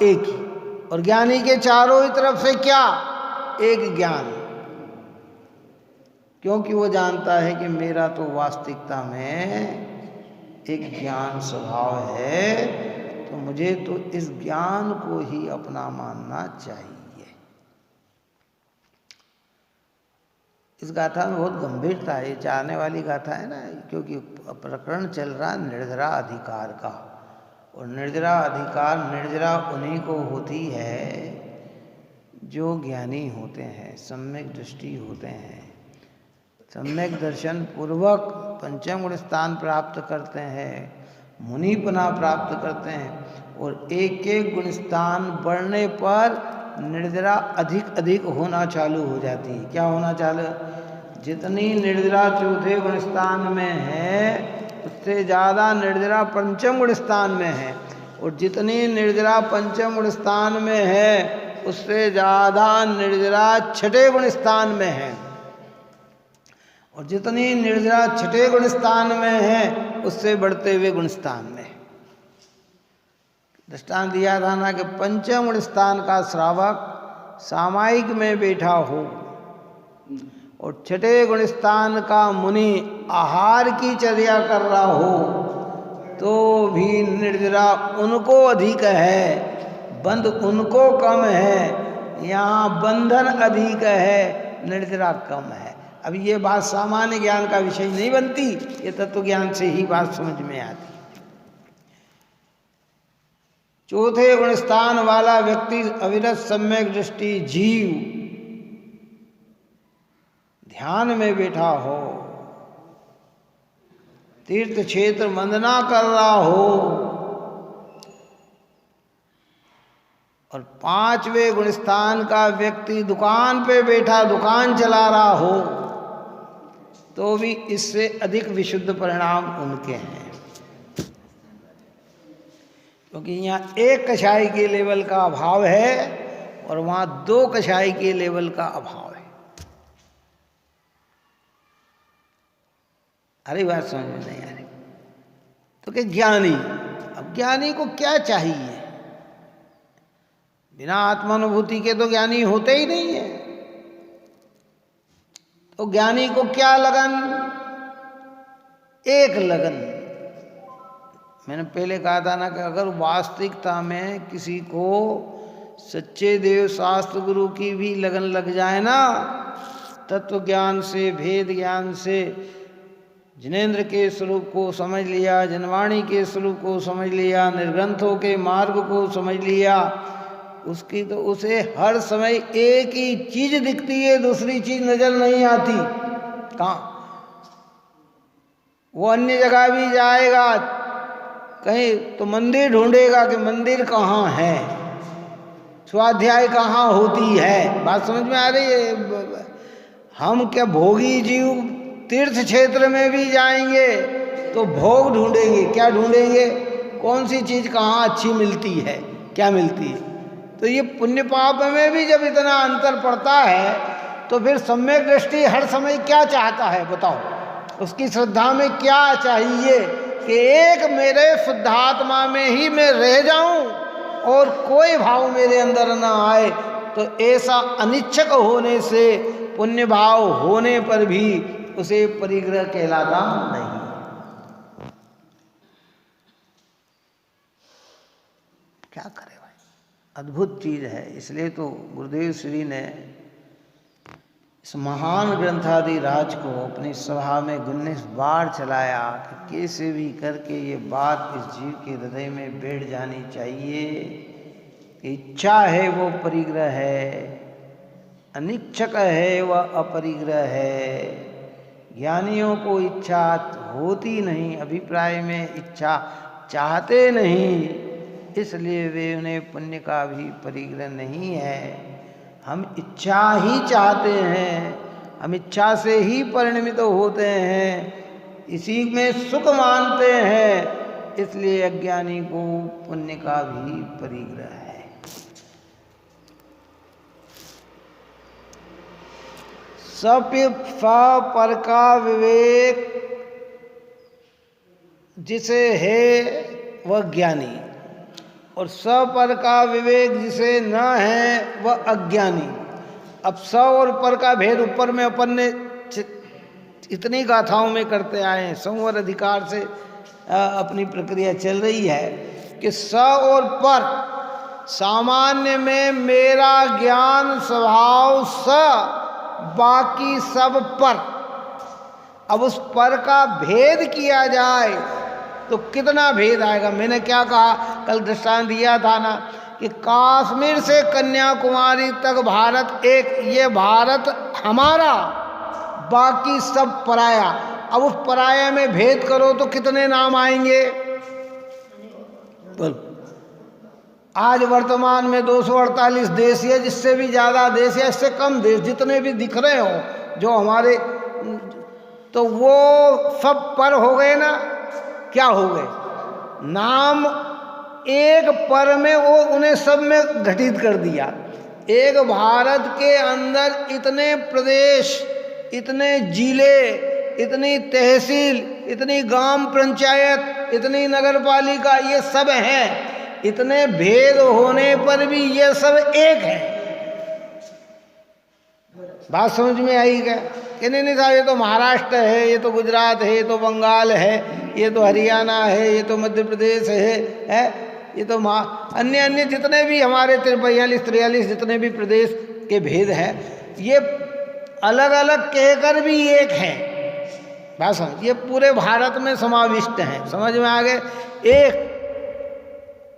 एक ही। और ज्ञानी के चारों ही तरफ से क्या? एक ज्ञान। क्योंकि वो जानता है कि मेरा तो वास्तविकता में एक ज्ञान स्वभाव है, तो मुझे तो इस ज्ञान को ही अपना मानना चाहिए। इस गाथा में बहुत गंभीरता है, ये चाहने वाली गाथा है ना, क्योंकि प्रकरण चल रहा निर्जरा अधिकार का, और निर्जरा अधिकार निर्जरा उन्हीं को होती है जो ज्ञानी होते हैं, सम्यक दृष्टि होते हैं, सम्यक दर्शन पूर्वक पंचम गुण स्थान प्राप्त करते हैं, मुनिपना प्राप्त करते हैं, और एक एक गुण स्थान बढ़ने पर निर्जरा अधिक अधिक होना चालू हो जाती है। क्या होना चालू? जितनी निर्जरा चौथे गुण स्थान में है उससे ज़्यादा निर्जरा पंचम गुण स्थान में है, और जितनी निर्जरा पंचम गुण स्थान में है उससे ज़्यादा निर्जरा छठे गुण स्थान में है, और जितनी निर्जरा छठे गुण स्थान में है उससे बढ़ते हुए गुण स्थान में। दृष्टांत दिया था ना कि पंचम गुण स्थान का श्रावक सामायिक में बैठा हो और छठे गुण स्थान का मुनि आहार की चर्या कर रहा हो, तो भी निर्जरा उनको अधिक है, बंध उनको कम है, यहाँ बंधन अधिक है, निर्जरा कम है। अब ये बात सामान्य ज्ञान का विषय नहीं बनती, ये तत्व ज्ञान से ही बात समझ में आती। चौथे गुण स्थान वाला व्यक्ति अविरत सम्यक दृष्टि जीव ध्यान में बैठा हो, तीर्थ क्षेत्र वंदना कर रहा हो, और पांचवें गुण स्थान का व्यक्ति दुकान पे बैठा दुकान चला रहा हो, तो भी इससे अधिक विशुद्ध परिणाम उनके हैं, क्योंकि यहाँ एक कषाय के लेवल का अभाव है और वहाँ दो कषाय के लेवल का अभाव है। अरे बात समझ में नहीं आ रही? तो क्या ज्ञानी, अब ज्ञानी को क्या चाहिए? बिना आत्मानुभूति के तो ज्ञानी होते ही नहीं है। तो ज्ञानी को क्या लगन? एक लगन। मैंने पहले कहा था ना कि अगर वास्तविकता में किसी को सच्चे देव शास्त्र गुरु की भी लगन लग जाए ना, तत्व ज्ञान से, भेद ज्ञान से, जिनेंद्र के स्वरूप को समझ लिया, जनवाणी के स्वरूप को समझ लिया, निर्ग्रंथों के मार्ग को समझ लिया, उसकी तो उसे हर समय एक ही चीज दिखती है, दूसरी चीज नजर नहीं आती। कहाँ? वो अन्य जगह भी जाएगा कहीं तो मंदिर ढूंढेगा कि मंदिर कहाँ है, स्वाध्याय कहाँ होती है। बात समझ में आ रही है? हम क्या भोगी जीव तीर्थ क्षेत्र में भी जाएंगे तो भोग ढूंढेंगे। क्या ढूंढेंगे? कौन सी चीज कहाँ अच्छी मिलती है, क्या मिलती है। तो ये पुण्य पाप में भी जब इतना अंतर पड़ता है तो फिर सम्यक दृष्टि हर समय क्या चाहता है बताओ? उसकी श्रद्धा में क्या चाहिए कि एक मेरे शुद्धात्मा में ही मैं रह जाऊं और कोई भाव मेरे अंदर ना आए। तो ऐसा अनिच्छक होने से पुण्य भाव होने पर भी उसे परिग्रह कहलाता नहीं। क्या करे भाई, अद्भुत चीज है। इसलिए तो गुरुदेव श्री ने इस महान ग्रंथादि राज को अपनी सभा में 19 बार चलाया कि कैसे भी करके ये बात इस जीव के हृदय में बैठ जानी चाहिए कि इच्छा है वो परिग्रह है, अनिच्छक है वह अपरिग्रह है। ज्ञानियों को इच्छा होती नहीं, अभिप्राय में इच्छा चाहते नहीं, इसलिए वे उन्हें पुण्य का भी परिग्रह नहीं है। हम इच्छा ही चाहते हैं, हम इच्छा से ही परिणमित होते हैं, इसी में सुख मानते हैं, इसलिए अज्ञानी को पुण्य का भी परिग्रह है। सप्य पर का विवेक जिसे है वह ज्ञानी, और पर का विवेक जिसे न है वह अज्ञानी। अब स और पर का भेद ऊपर में अपन ने इतनी गाथाओं में करते आए हैं। संवर अधिकार से अपनी प्रक्रिया चल रही है कि स और पर, सामान्य में मेरा ज्ञान स्वभाव स, बाकी सब पर। अब उस पर का भेद किया जाए तो कितना भेद आएगा। मैंने क्या कहा, कल दृष्टांत दिया था ना कि कश्मीर से कन्याकुमारी तक भारत एक, ये भारत हमारा, बाकी सब पराया। अब उस पराया में भेद करो तो कितने नाम आएंगे। बोल, आज वर्तमान में 248 देश है, जिससे भी ज़्यादा देश है, इससे कम देश जितने भी दिख रहे हो जो हमारे, तो वो सब पर हो गए ना। क्या हो गए, नाम एक पर में वो उन्हें सब में घटित कर दिया। एक भारत के अंदर इतने प्रदेश, इतने जिले, इतनी तहसील, इतनी ग्राम पंचायत, इतनी नगर पालिका, ये सब हैं। इतने भेद होने पर भी ये सब एक है। बात समझ में आई क्या? कि नहीं साहब, ये तो महाराष्ट्र है, ये तो गुजरात है, ये तो बंगाल है, ये तो हरियाणा है, ये तो मध्य प्रदेश है, ये तो अन्य अन्य जितने भी हमारे 42-43 जितने भी प्रदेश के भेद हैं, ये अलग अलग कहकर भी एक हैं। बात समझ, ये पूरे भारत में समाविष्ट हैं। समझ में आ गए? एक,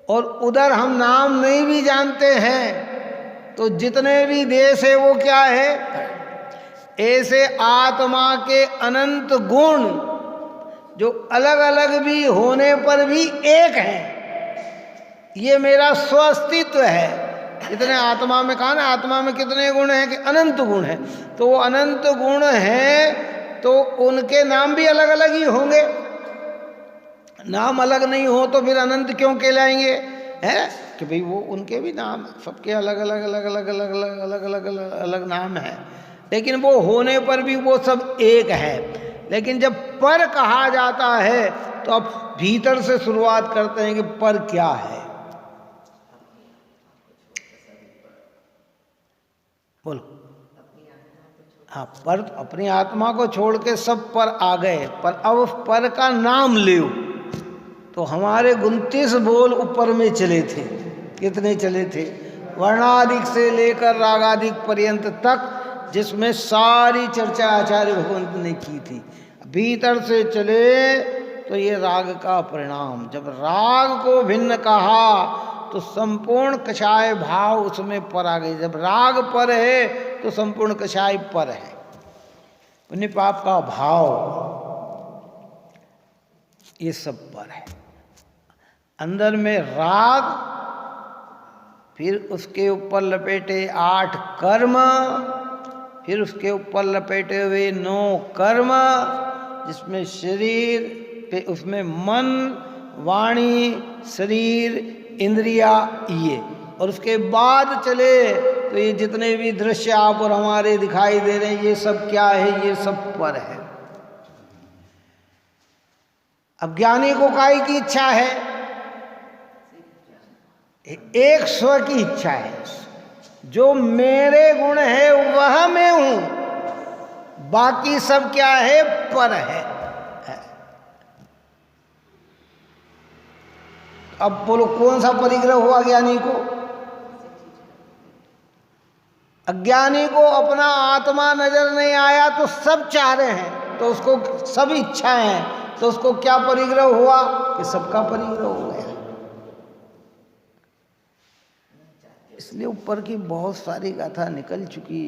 और उधर हम नाम नहीं भी जानते हैं तो जितने भी देश है वो क्या है, ऐसे आत्मा के अनंत गुण जो अलग अलग भी होने पर भी एक हैं। ये मेरा स्वास्तित्व है। इतने आत्मा में कहा ना, आत्मा में कितने गुण हैं कि अनंत गुण हैं। तो वो अनंत गुण हैं तो उनके नाम भी अलग अलग ही होंगे। नाम अलग नहीं हो तो फिर अनंत क्यों कहलाएंगे? है कि भाई वो उनके भी नाम, सबके अलग अलग अलग अलग अलग अलग अलग अलग अलग अलग नाम है, लेकिन वो होने पर भी वो सब एक है। लेकिन जब पर कहा जाता है तो अब भीतर से शुरुआत करते हैं कि पर क्या है। बोलो। हाँ, पर अपनी आत्मा को छोड़ के सब पर आ गए, पर अब पर का नाम ले तो हमारे 29 बोल ऊपर में चले थे। कितने चले थे? वर्णादिक से लेकर रागादिक पर्यंत तक, जिसमें सारी चर्चा आचार्य भगवंत ने की थी। भीतर से चले तो ये राग का परिणाम। जब राग को भिन्न कहा तो संपूर्ण कषाय भाव उसमें पर आ गए। जब राग पर है तो संपूर्ण कषाय पर है। पुण्य पाप का भाव ये सब पर है। अंदर में राग, फिर उसके ऊपर लपेटे 8 कर्म, फिर उसके ऊपर लपेटे हुए 9 कर्म, जिसमें शरीर, फिर उसमें मन, वाणी, शरीर, इंद्रिया, ये, और उसके बाद चले तो ये जितने भी दृश्य आप और हमारे दिखाई दे रहे हैं, ये सब क्या है? ये सब पर है। अब ज्ञानी को काई की इच्छा है? एक स्व की इच्छा है। जो मेरे गुण है वह मैं हूं, बाकी सब क्या है? पर है। अब बोलो कौन सा परिग्रह हुआ ज्ञानी को? अज्ञानी को अपना आत्मा नजर नहीं आया तो सब चाह रहे हैं, तो उसको सब इच्छाएं हैं, तो उसको क्या परिग्रह हुआ कि सबका परिग्रह हो गया। इसलिए ऊपर की बहुत सारी गाथा निकल चुकी।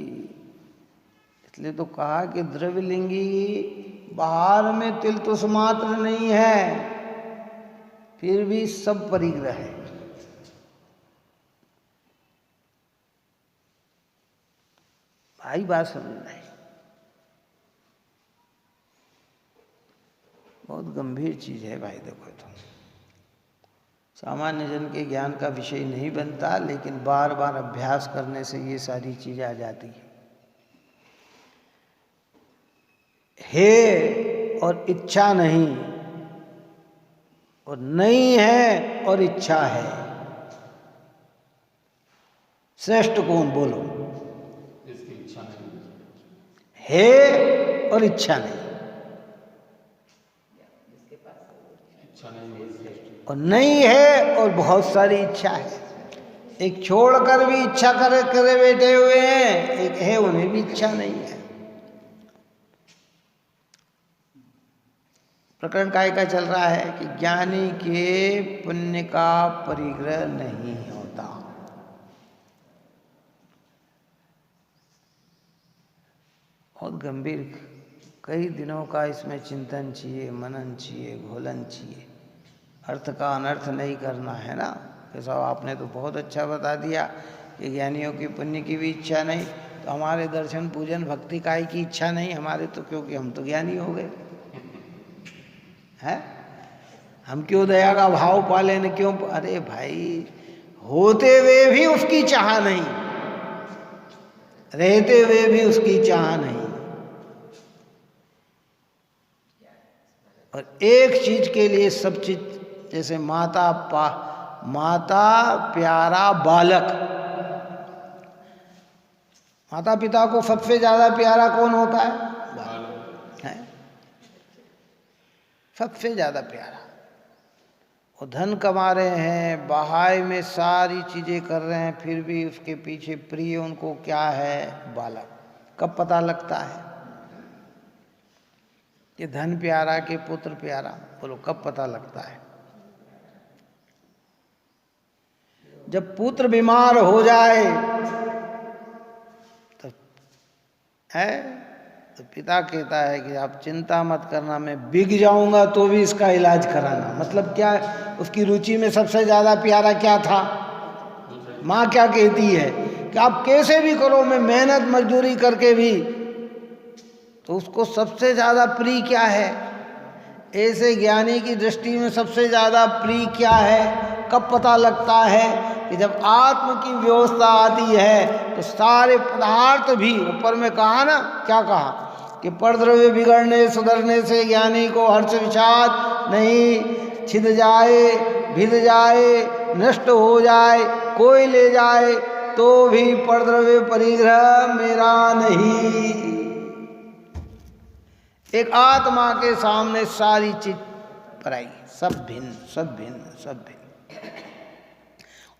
इसलिए तो कहा कि द्रव्यलिंगी बाहर में तिल तुस मात्र नहीं है, फिर भी सब परिग्रह है। भाई बात समझना है, बहुत गंभीर चीज है भाई। देखो तो सामान्य जन के ज्ञान का विषय नहीं बनता, लेकिन बार बार अभ्यास करने से ये सारी चीजें आ जाती है। है और इच्छा नहीं, और नहीं है और इच्छा है। श्रेष्ठ कौन? बोलो। इसकी इच्छा नहीं है और इच्छा नहीं। और नहीं है और बहुत सारी इच्छा है। एक छोड़कर भी इच्छा करे करे बैठे हुए हैं, एक है उन्हें भी इच्छा नहीं है। प्रकरण काय का चल रहा है कि ज्ञानी के पुण्य का परिग्रह नहीं होता। बहुत गंभीर, कई दिनों का इसमें चिंतन चाहिए, मनन चाहिए, घोलन चाहिए। अर्थ का अनर्थ नहीं करना है ना। कि साहब आपने तो बहुत अच्छा बता दिया कि ज्ञानियों की पुण्य की भी इच्छा नहीं, तो हमारे दर्शन पूजन भक्ति काय की इच्छा नहीं हमारे, तो क्योंकि हम तो ज्ञानी हो गए हैं। हम क्यों दया का भाव पाले न क्यों? अरे भाई, होते हुए भी उसकी चाह नहीं, रहते हुए भी उसकी चाह नहीं। और एक चीज के लिए सब चीज, जैसे माता प्यारा बालक, माता पिता को सबसे ज्यादा प्यारा कौन होता है? बालक। सबसे ज्यादा प्यारा। वो धन कमा रहे हैं, बहाई में सारी चीजें कर रहे हैं, फिर भी उसके पीछे प्रिय उनको क्या है? बालक। कब पता लगता है कि धन प्यारा कि पुत्र प्यारा? बोलो कब पता लगता है? जब पुत्र बीमार हो जाए तो है, तो पिता कहता है कि आप चिंता मत करना, मैं बिक जाऊंगा तो भी इसका इलाज कराना। मतलब क्या? उसकी रुचि में सबसे ज्यादा प्यारा क्या था? माँ क्या कहती है कि आप कैसे भी करो, मैं मेहनत मजदूरी करके भी, तो उसको सबसे ज्यादा प्रिय क्या है? ऐसे ज्ञानी की दृष्टि में सबसे ज्यादा प्रिय क्या है? कब पता लगता है? कि जब आत्म की व्यवस्था आती है तो सारे पदार्थ भी, ऊपर में कहा ना, क्या कहा कि परद्रव्य बिगड़ने सुधरने से ज्ञानी को हर्ष विषाद नहीं, छिद जाए, भिद जाए, नष्ट हो जाए, कोई ले जाए तो भी परद्रव्य परिग्रह मेरा नहीं। एक आत्मा के सामने सारी चीज पराई, सब भिन्न, सब भिन्न, सब भिन्न।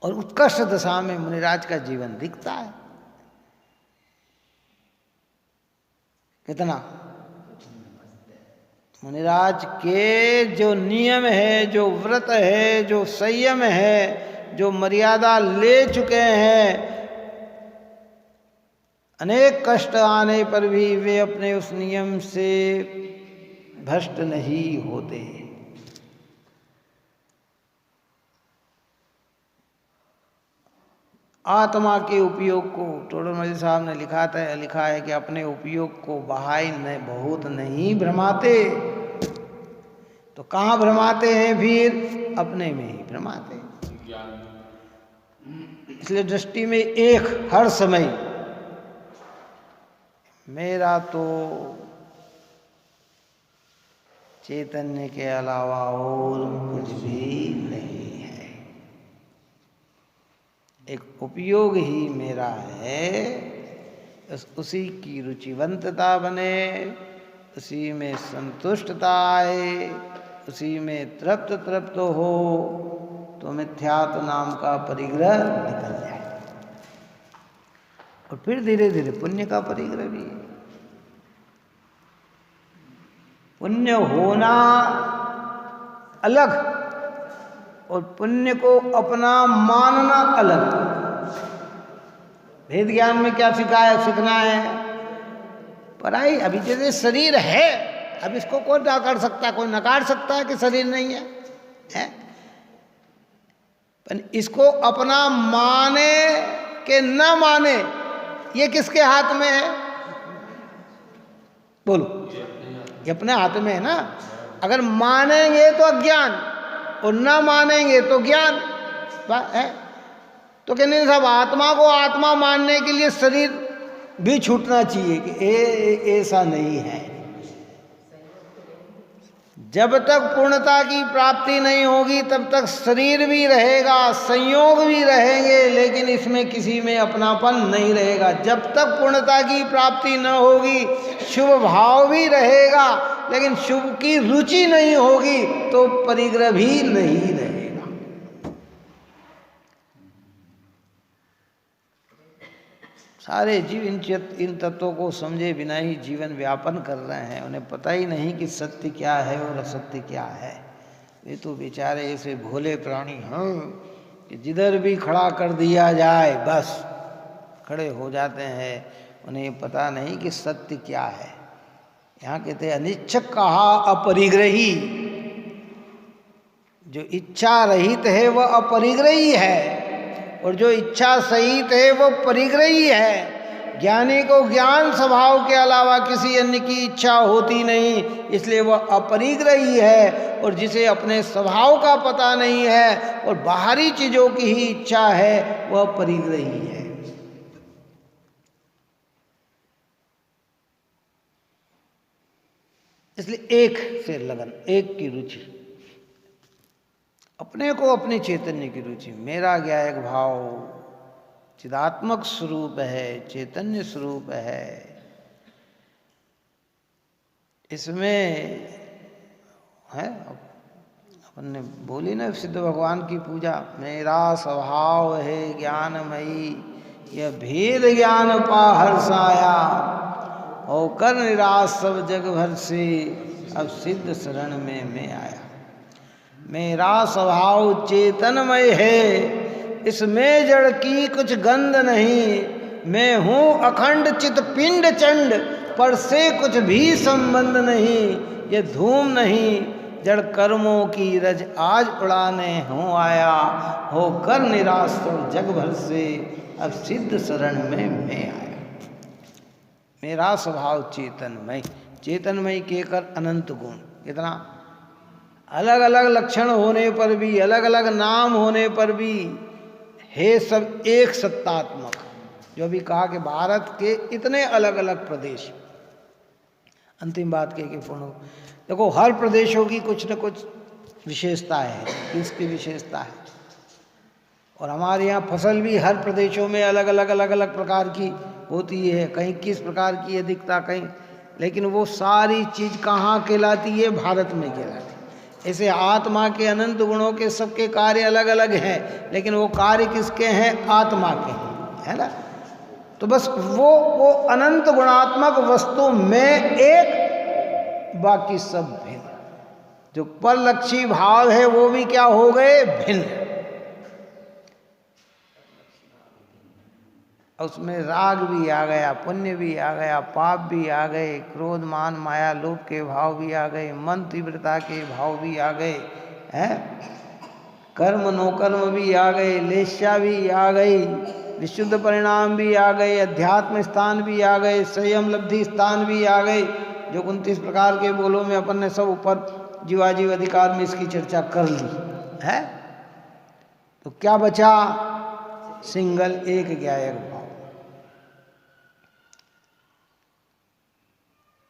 और उत्कर्ष दशा में मुनिराज का जीवन दिखता है। कितना मुनिराज के जो नियम है, जो व्रत है, जो संयम है, जो मर्यादा ले चुके हैं, अनेक कष्ट आने पर भी वे अपने उस नियम से भ्रष्ट नहीं होते। आत्मा के उपयोग को, टोडरमल साहब ने लिखा है कि अपने उपयोग को बहाई बहुत नहीं भ्रमाते। तो कहाँ भ्रमाते हैं? फिर अपने में ही भ्रमाते। इसलिए दृष्टि में एक हर समय, मेरा तो चैतन्य के अलावा और कुछ भी नहीं है, एक उपयोग ही मेरा है। उसी की रुचिवंतता बने, उसी में संतुष्टता आए, उसी में तृप्त हो, तो मिथ्यात्व नाम का परिग्रह निकल जाए। और फिर धीरे धीरे पुण्य का परिग्रह भी। पुण्य होना अलग और पुण्य को अपना मानना अलग। भेद ज्ञान में क्या सीखना है? पराई। अभी जैसे शरीर है, अब इसको कौन नकार सकता है? कोई नकार सकता है कि शरीर नहीं है, है? पर इसको अपना माने कि न माने, ये किसके हाथ में है? बोलो, ये अपने हाथ में है ना। अगर मानेंगे तो अज्ञान और ना मानेंगे तो ज्ञान है। तो कहने साहब, आत्मा को आत्मा मानने के लिए शरीर भी छूटना चाहिए कि ऐसा नहीं है। जब तक पूर्णता की प्राप्ति नहीं होगी तब तक शरीर भी रहेगा, संयोग भी रहेंगे, लेकिन इसमें किसी में अपनापन नहीं रहेगा। जब तक पूर्णता की प्राप्ति न होगी, शुभ भाव भी रहेगा, लेकिन शुभ की रुचि नहीं होगी तो परिग्रह भी नहीं रहेगा। सारे जीव इन तत्वों को समझे बिना ही जीवन व्यापन कर रहे हैं। उन्हें पता ही नहीं कि सत्य क्या है और असत्य क्या है। ये तो बेचारे ऐसे भोले प्राणी हैं कि जिधर भी खड़ा कर दिया जाए बस खड़े हो जाते हैं। उन्हें पता नहीं कि सत्य क्या है। यहाँ कहते अनिच्छक कहा अपरिग्रही। जो इच्छा रहित है वह अपरिग्रही है, और जो इच्छा सहित है वो परिग्रही है। ज्ञानी को ज्ञान स्वभाव के अलावा किसी अन्य की इच्छा होती नहीं, इसलिए वह अपरिग्रही है। और जिसे अपने स्वभाव का पता नहीं है और बाहरी चीजों की ही इच्छा है, वह परिग्रही है। इसलिए एक से लगन, एक की रुचि, अपने को अपने चैतन्य की रुचि। मेरा ज्ञायक भाव चिदात्मक स्वरूप है, चैतन्य स्वरूप है। इसमें है अपन ने बोली ना सिद्ध भगवान की पूजा, मेरा स्वभाव है ज्ञानमयी, यह भेद ज्ञान पा हर्षाया, होकर निराश सब जग भर से, अब सिद्ध शरण में मैं आया। मेरा स्वभाव चेतनमय है, इसमें जड़ की कुछ गंध नहीं। मैं हूँ अखंड चित पिंड चंड, पर से कुछ भी संबंध नहीं। ये धूम नहीं जड़ कर्मों की रज आज उड़ाने हूँ आया, होकर निराश सब जग भर से, अब सिद्ध शरण में मैं आया। मेरा स्वभाव चेतनमय, चेतनमय कहकर अनंत गुण। कितना अलग अलग लक्षण होने पर भी, अलग अलग नाम होने पर भी है सब एक सत्तात्मक। जो अभी कहा कि भारत के इतने अलग अलग प्रदेश, अंतिम बात कह के पूर्ण। देखो हर प्रदेशों की कुछ न कुछ विशेषता है, किसकी विशेषता है। और हमारे यहाँ फसल भी हर प्रदेशों में अलग अलग प्रकार की होती है। कहीं किस प्रकार की अधिकता, कहीं, लेकिन वो सारी चीज कहाँ कहलाती है? भारत में कहलाती है। ऐसे आत्मा के अनंत गुणों के सबके कार्य अलग अलग हैं, लेकिन वो कार्य किसके हैं? आत्मा के हैं, है ना। तो बस वो अनंत गुणात्मक वस्तु में एक, बाकी सब भिन्न। जो परलक्षी भाव है वो भी क्या हो गए? भिन्न। उसमें राग भी आ गया, पुण्य भी आ गया, पाप भी आ गए, क्रोध मान माया लोभ के भाव भी आ गए, मन तीव्रता के भाव भी आ गए, हैं, कर्म नोकर्म भी आ गए, लेस्या भी आ गई, विशुद्ध परिणाम भी आ गए, अध्यात्म स्थान भी आ गए, संयम लब्धि स्थान भी आ गए। जो 29 प्रकार के बोलों में अपन ने सब ऊपर जीवाजीव अधिकार में इसकी चर्चा कर ली है। तो क्या बचा? सिंगल एक ज्ञायक भाव।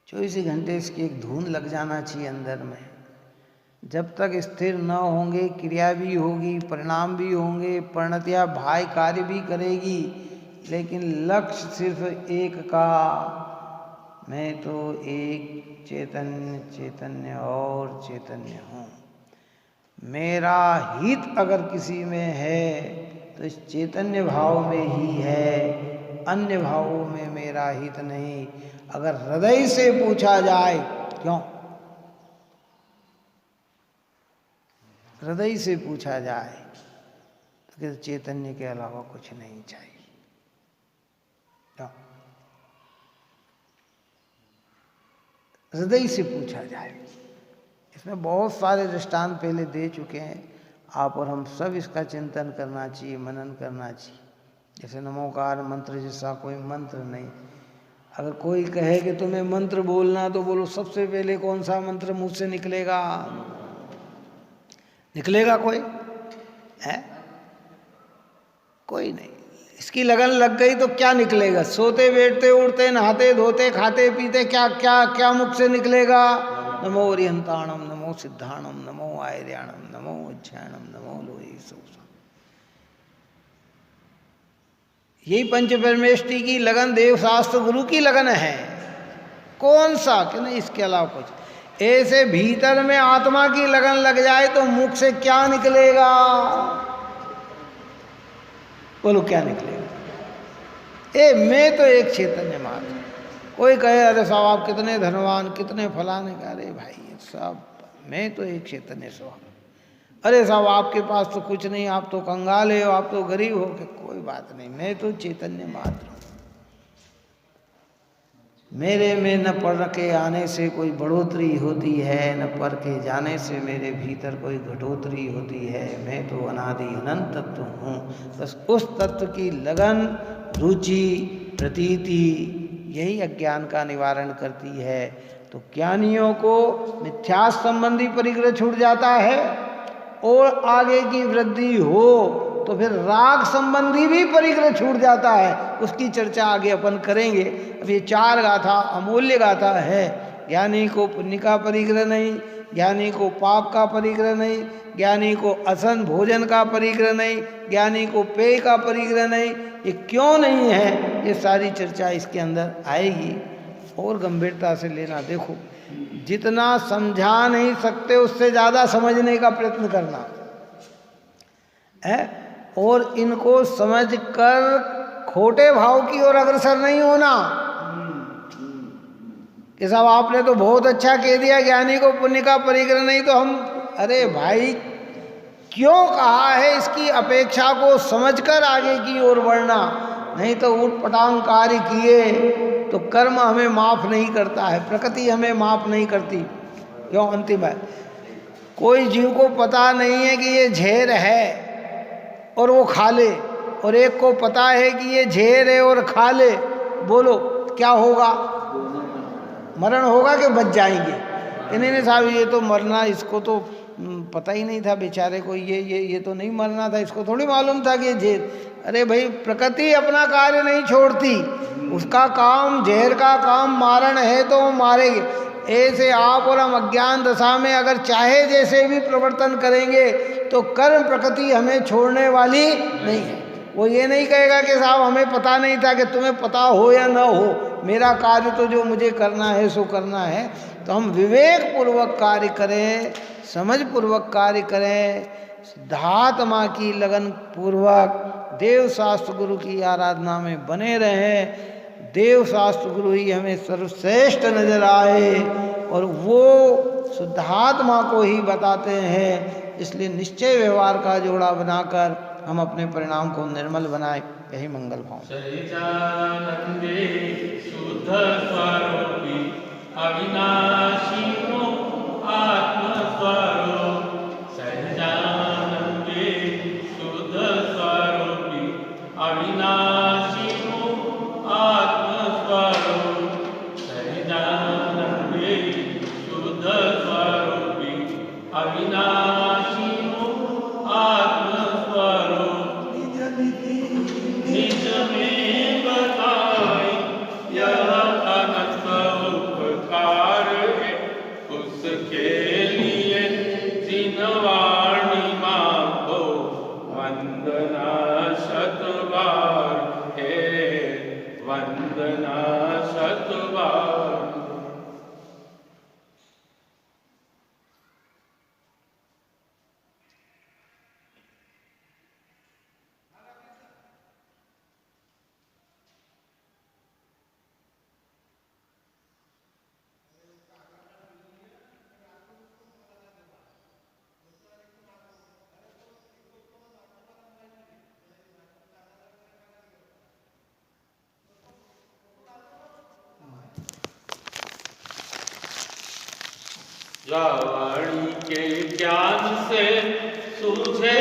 24 घंटे इसकी एक धुन लग जाना चाहिए अंदर में। जब तक स्थिर न होंगे, क्रिया भी होगी, परिणाम भी होंगे, परिणतिया भाई कार्य भी करेगी, लेकिन लक्ष्य सिर्फ एक का, मैं तो एक चैतन्य और चैतन्य हूँ। मेरा हित अगर किसी में है तो इस चैतन्य भाव में ही है, अन्य भावों में मेरा हित नहीं। अगर हृदय से पूछा जाए क्यों, हृदय से पूछा जाए तो कहते चैतन्य के अलावा कुछ नहीं चाहिए। क्यों? हृदय से पूछा जाए। इसमें बहुत सारे दृष्टांत पहले दे चुके हैं आप और हम सब। इसका चिंतन करना चाहिए, मनन करना चाहिए। जैसे नमोकार मंत्र जैसा कोई मंत्र नहीं। अगर कोई कहे कि तुम्हें मंत्र बोलना, तो बोलो सबसे पहले कौन सा मंत्र मुंह से निकलेगा? निकलेगा कोई है? कोई नहीं। इसकी लगन लग गई तो क्या निकलेगा? सोते बैठते उठते नहाते धोते खाते पीते क्या क्या क्या मुख से निकलेगा? नमो ओरियंताणम, नमो सिद्धाणम, नमो आयर्याणम, नमो उज्जैनम, नमो लोई सोसा। यही पंच परमेष्टि की लगन, देव शास्त्र गुरु की लगन है। कौन सा कि नहीं, इसके अलावा कुछ। ऐसे भीतर में आत्मा की लगन लग जाए तो मुख से क्या निकलेगा? बोलो क्या निकलेगा? मैं तो एक चैतन्य मात्र। कोई कहे अरे साहब आप कितने धनवान, कितने फलाने का, अरे भाई सब मैं तो एक चैतन्य स्वभाव। अरे साहब आपके पास तो कुछ नहीं, आप तो कंगाल हो, आप तो गरीब हो, कि कोई बात नहीं, मैं तो चैतन्य मात्र हूँ। मेरे में न पढ़ के आने से कोई बढ़ोतरी होती है, न पढ़ के जाने से मेरे भीतर कोई घटोतरी होती है। मैं तो अनादि अनंत तत्व हूँ। बस उस तत्व की लगन, रुचि, प्रतीति यही अज्ञान का निवारण करती है। तो ज्ञानियों को मिथ्या संबंधी परिग्रह छूट जाता है, और आगे की वृद्धि हो तो फिर राग संबंधी भी परिग्रह छूट जाता है। उसकी चर्चा आगे अपन करेंगे। अब ये 4 गाथा अमूल्य गाथा है। ज्ञानी को पुण्य का परिग्रह नहीं, ज्ञानी को पाप का परिग्रह नहीं, ज्ञानी को असन भोजन का परिग्रह नहीं, ज्ञानी को पेय का परिग्रह नहीं। ये क्यों नहीं है, ये सारी चर्चा इसके अंदर आएगी। और गंभीरता से लेना। देखो, जितना समझा नहीं सकते उससे ज़्यादा समझने का प्रयत्न करना है, और इनको समझकर खोटे भाव की ओर अग्रसर नहीं होना कि साहब आपने तो बहुत अच्छा कह दिया, ज्ञानी को पुण्य का परिग्रह नहीं, तो हम, अरे भाई क्यों कहा है, इसकी अपेक्षा को समझकर आगे की ओर बढ़ना। नहीं तो उठपटांग कार्य किए तो कर्म हमें माफ नहीं करता है, प्रकृति हमें माफ नहीं करती। क्यों? अंतिम है, कोई जीव को पता नहीं है कि ये झेर है और वो खा ले, और एक को पता है कि ये झेर है और खा ले। बोलो क्या होगा? मरण होगा कि बच जाएंगे? कि नहीं साहब ये तो मरना, इसको तो पता ही नहीं था बेचारे को, ये तो नहीं मरना था, इसको थोड़ी मालूम था कि झेर। अरे भाई प्रकृति अपना कार्य नहीं छोड़ती, उसका काम, जहर का काम मारण है तो वो मारेगी। ऐसे आप और हम अज्ञान दशा में अगर चाहे जैसे भी प्रवर्तन करेंगे तो कर्म प्रकृति हमें छोड़ने वाली नहीं है। वो ये नहीं कहेगा कि साहब हमें पता नहीं था, कि तुम्हें पता हो या ना हो, मेरा कार्य तो जो मुझे करना है सो करना है। तो हम विवेक पूर्वक कार्य करें, समझ पूर्वक कार्य करें, सिद्धात्मा की लगन पूर्वक देव शास्त्र गुरु की आराधना में बने रहें। देव शास्त्र गुरु ही हमें सर्वश्रेष्ठ नजर आए, और वो शुद्धात्मा को ही बताते हैं। इसलिए निश्चय व्यवहार का जोड़ा बनाकर हम अपने परिणाम को निर्मल बनाएं। यही मंगल भाव। सहजानंदे शुद्ध स्वरूपी अविनाशी आत्मस्वरूप। सहजानंदे शुद्ध स्वरूपी अविनाशी आत्मस्वरूप। सहजानंदे शुद्ध स्वरूपी अविनाशी आत्मस्वरूप। निज में बताए यह अनंत उपकार है, उसके लिए जिनवाणी मांगो वंदना शतबार है, वंदना शतबार। या वाणी के ज्ञान से सूझे